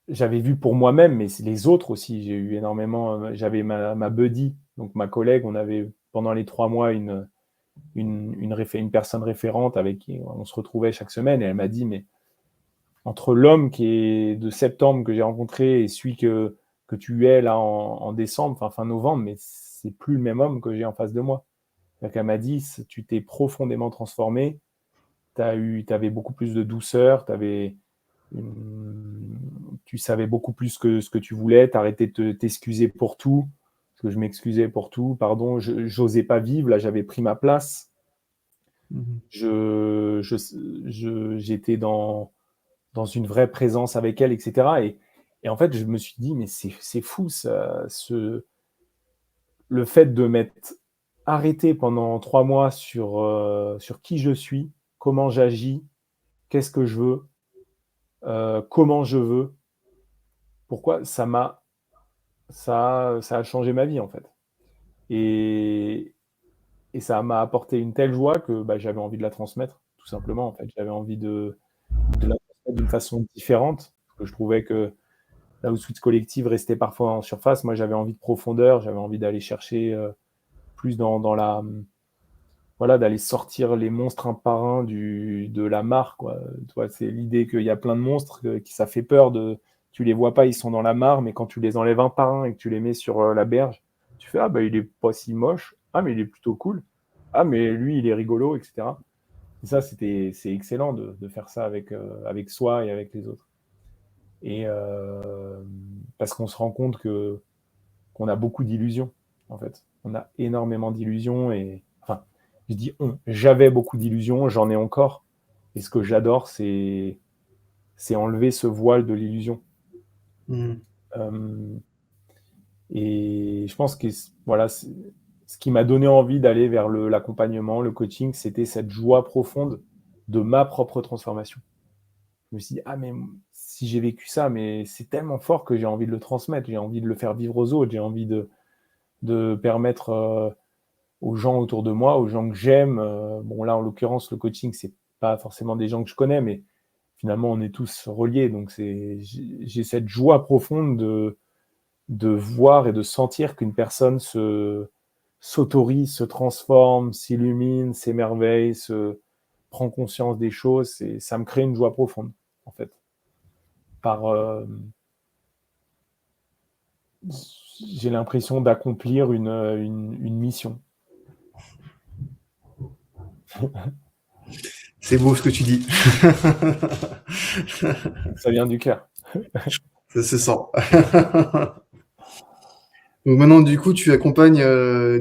j'avais vu pour moi-même, mais les autres aussi, j'ai eu énormément. J'avais ma buddy, donc ma collègue, on avait pendant les 3 mois une personne référente avec qui on se retrouvait chaque semaine, et elle m'a dit, mais entre l'homme qui est de septembre que j'ai rencontré et celui que tu es là en décembre, enfin fin novembre, mais c'est plus le même homme que j'ai en face de moi. C'est-à-dire qu'elle m'a dit, tu t'es profondément transformé, t'avais beaucoup plus de douceur, tu savais beaucoup plus que ce que tu voulais, t'arrêtais de t'excuser pour tout, parce que je m'excusais pour tout, pardon, j'osais pas vivre, là j'avais pris ma place, Mhm. j'étais dans une vraie présence avec elle, etc. Et en fait, je me suis dit, mais c'est fou, ça, le fait de m'être arrêté pendant 3 mois sur qui je suis, comment j'agis, qu'est-ce que je veux, comment je veux, pourquoi ça a changé ma vie en fait. Et, et ça m'a apporté une telle joie que bah, j'avais envie de la transmettre, tout simplement. En fait, j'avais envie de la transmettre d'une façon différente, parce que je trouvais que là où Switch Collective restait parfois en surface, moi j'avais envie de profondeur, j'avais envie d'aller chercher plus dans la, voilà, d'aller sortir les monstres un par un de la mare, quoi. Tu vois, c'est l'idée qu'il y a plein de monstres, qui ça fait peur tu les vois pas, ils sont dans la mare, mais quand tu les enlèves un par un et que tu les mets sur la berge, tu fais, ah bah il est pas si moche, ah mais il est plutôt cool, ah mais lui il est rigolo, etc. Et ça, c'est excellent de faire ça avec soi et avec les autres. Et parce qu'on se rend compte qu'on a beaucoup d'illusions, en fait. On a énormément d'illusions et, enfin, je dis on, j'avais beaucoup d'illusions, j'en ai encore. Et ce que j'adore, c'est enlever ce voile de l'illusion. Mhm. Euh, et je pense que voilà, ce qui m'a donné envie d'aller vers l'accompagnement, le coaching, c'était cette joie profonde de ma propre transformation. Je me suis dit, ah, mais si j'ai vécu ça, mais c'est tellement fort que j'ai envie de le transmettre, j'ai envie de le faire vivre aux autres, j'ai envie de permettre aux gens autour de moi, aux gens que j'aime. Bon, là, en l'occurrence, le coaching, c'est pas forcément des gens que je connais, mais finalement, on est tous reliés. Donc, j'ai cette joie profonde de voir et de sentir qu'une personne s'autorise, se transforme, s'illumine, s'émerveille, prend conscience des choses. Et ça me crée une joie profonde, en fait. Par, j'ai l'impression d'accomplir une mission. C'est beau ce que tu dis. Ça vient du cœur. Ça se sent. Donc maintenant, du coup, tu accompagnes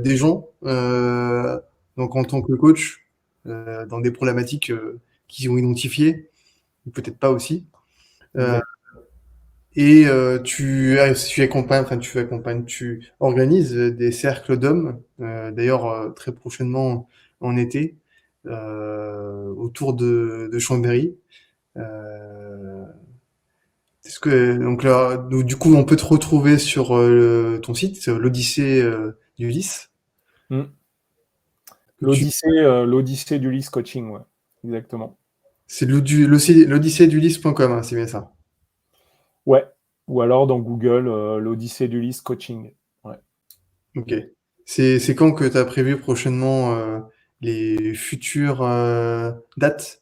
des gens, donc en tant que coach, dans des problématiques qu'ils ont identifiées, ou peut-être pas aussi. Euh, Exact. et tu organises des cercles d'hommes, d'ailleurs très prochainement en été, autour de Chambéry. Euh, donc là, du coup, on peut te retrouver sur ton site, c'est l'Odyssée d'Ulysse. Mm. Que tu, L'Odyssée d'Ulysse Coaching, ouais. Exactement. c'est l'Odyssée d'Ulysse.com, hein, c'est bien ça. Ouais. Ou alors dans Google, l'Odyssée d'Ulysse Coaching. Ouais. Ok. C'est quand que tu as prévu prochainement les futures dates?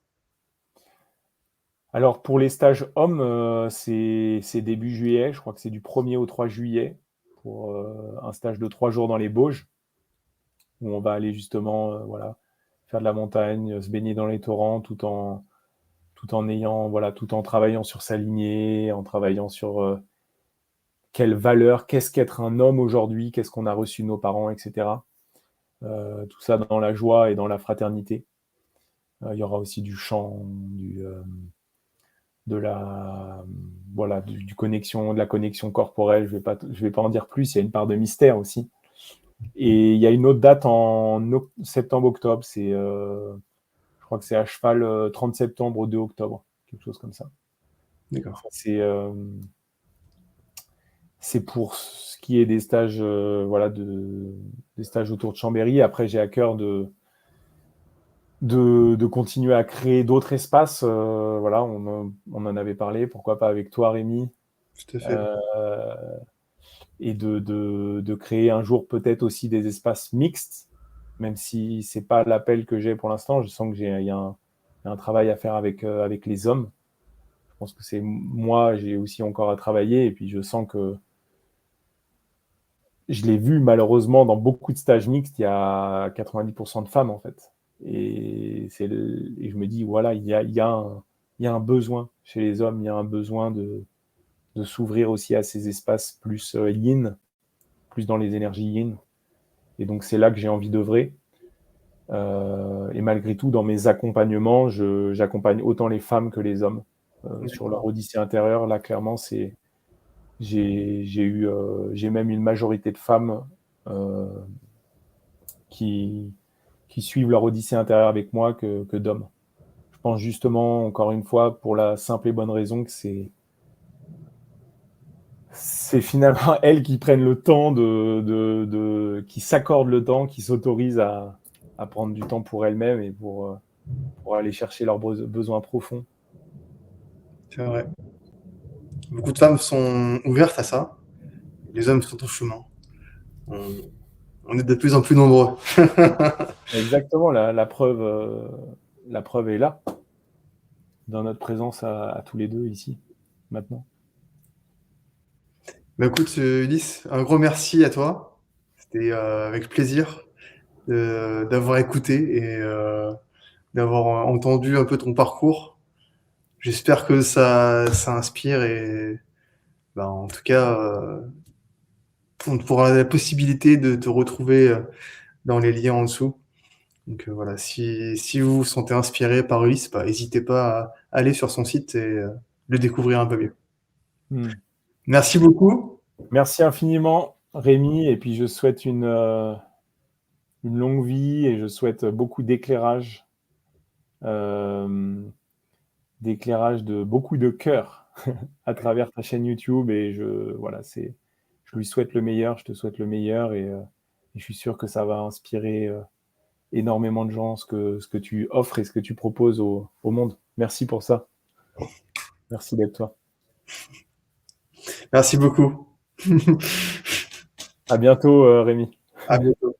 Alors pour les stages hommes, c'est début juillet. Je crois que c'est du 1er au 3 juillet pour un stage de 3 jours dans les Bauges, où on va aller justement voilà, faire de la montagne, se baigner dans les torrents tout en ayant, voilà, tout en travaillant sur sa lignée, en travaillant sur quelle valeur, qu'est-ce qu'être un homme aujourd'hui, qu'est-ce qu'on a reçu de nos parents, etc. Tout ça dans la joie et dans la fraternité. Il y aura aussi du chant, de la, voilà, de la connexion corporelle. Je vais pas en dire plus. Il y a une part de mystère aussi. Et il y a une autre date en septembre-octobre. Je crois que c'est à cheval 30 septembre au 2 octobre, quelque chose comme ça. D'accord. Ça, c'est pour ce qui est des stages, voilà, des stages autour de Chambéry. Après, j'ai à cœur de continuer à créer d'autres espaces. Voilà, on en avait parlé, pourquoi pas avec toi, Rémi, Tout à fait. euh, et de créer un jour peut-être aussi des espaces mixtes, même si c'est pas l'appel que j'ai pour l'instant. Je sens que il y a un travail à faire avec les hommes. Je pense que c'est moi, j'ai aussi encore à travailler, et puis je sens que je l'ai vu malheureusement dans beaucoup de stages mixtes, il y a 90% de femmes en fait. Et je me dis, voilà, il y a un besoin chez les hommes, il y a un besoin de s'ouvrir aussi à ces espaces plus yin, plus dans les énergies yin. Et donc c'est là que j'ai envie d'œuvrer. Et malgré tout, dans mes accompagnements, j'accompagne autant les femmes que les hommes sur leur odyssée intérieure. Là, clairement, j'ai même une majorité de femmes qui suivent leur odyssée intérieure avec moi que d'hommes. Je pense justement, encore une fois, pour la simple et bonne raison que c'est finalement elles qui prennent le temps qui s'accordent le temps, qui s'autorisent à prendre du temps pour elles-mêmes et pour aller chercher leurs besoins profonds. C'est vrai. Beaucoup de femmes sont ouvertes à ça. Les hommes sont au chemin. On est de plus en plus nombreux. Exactement, la preuve est là, dans notre présence à tous les deux ici, maintenant. Bah écoute, Ulysse, un gros merci à toi. C'était avec plaisir d'avoir écouté et d'avoir entendu un peu ton parcours. J'espère que ça inspire et bah, en tout cas, on aura la possibilité de te retrouver dans les liens en dessous. Donc voilà, si vous vous sentez inspiré par Ulysse, bah, n'hésitez pas à aller sur son site et le découvrir un peu mieux. Merci beaucoup. Merci infiniment, Rémi, et puis je souhaite une longue vie et je souhaite beaucoup d'éclairage, de beaucoup de cœur à travers ta chaîne YouTube. Et je lui souhaite le meilleur, je te souhaite le meilleur, et je suis sûr que ça va inspirer énormément de gens ce que tu offres et ce que tu proposes au monde. Merci pour ça. Merci d'être toi. Merci beaucoup. À bientôt, Rémi. À bientôt.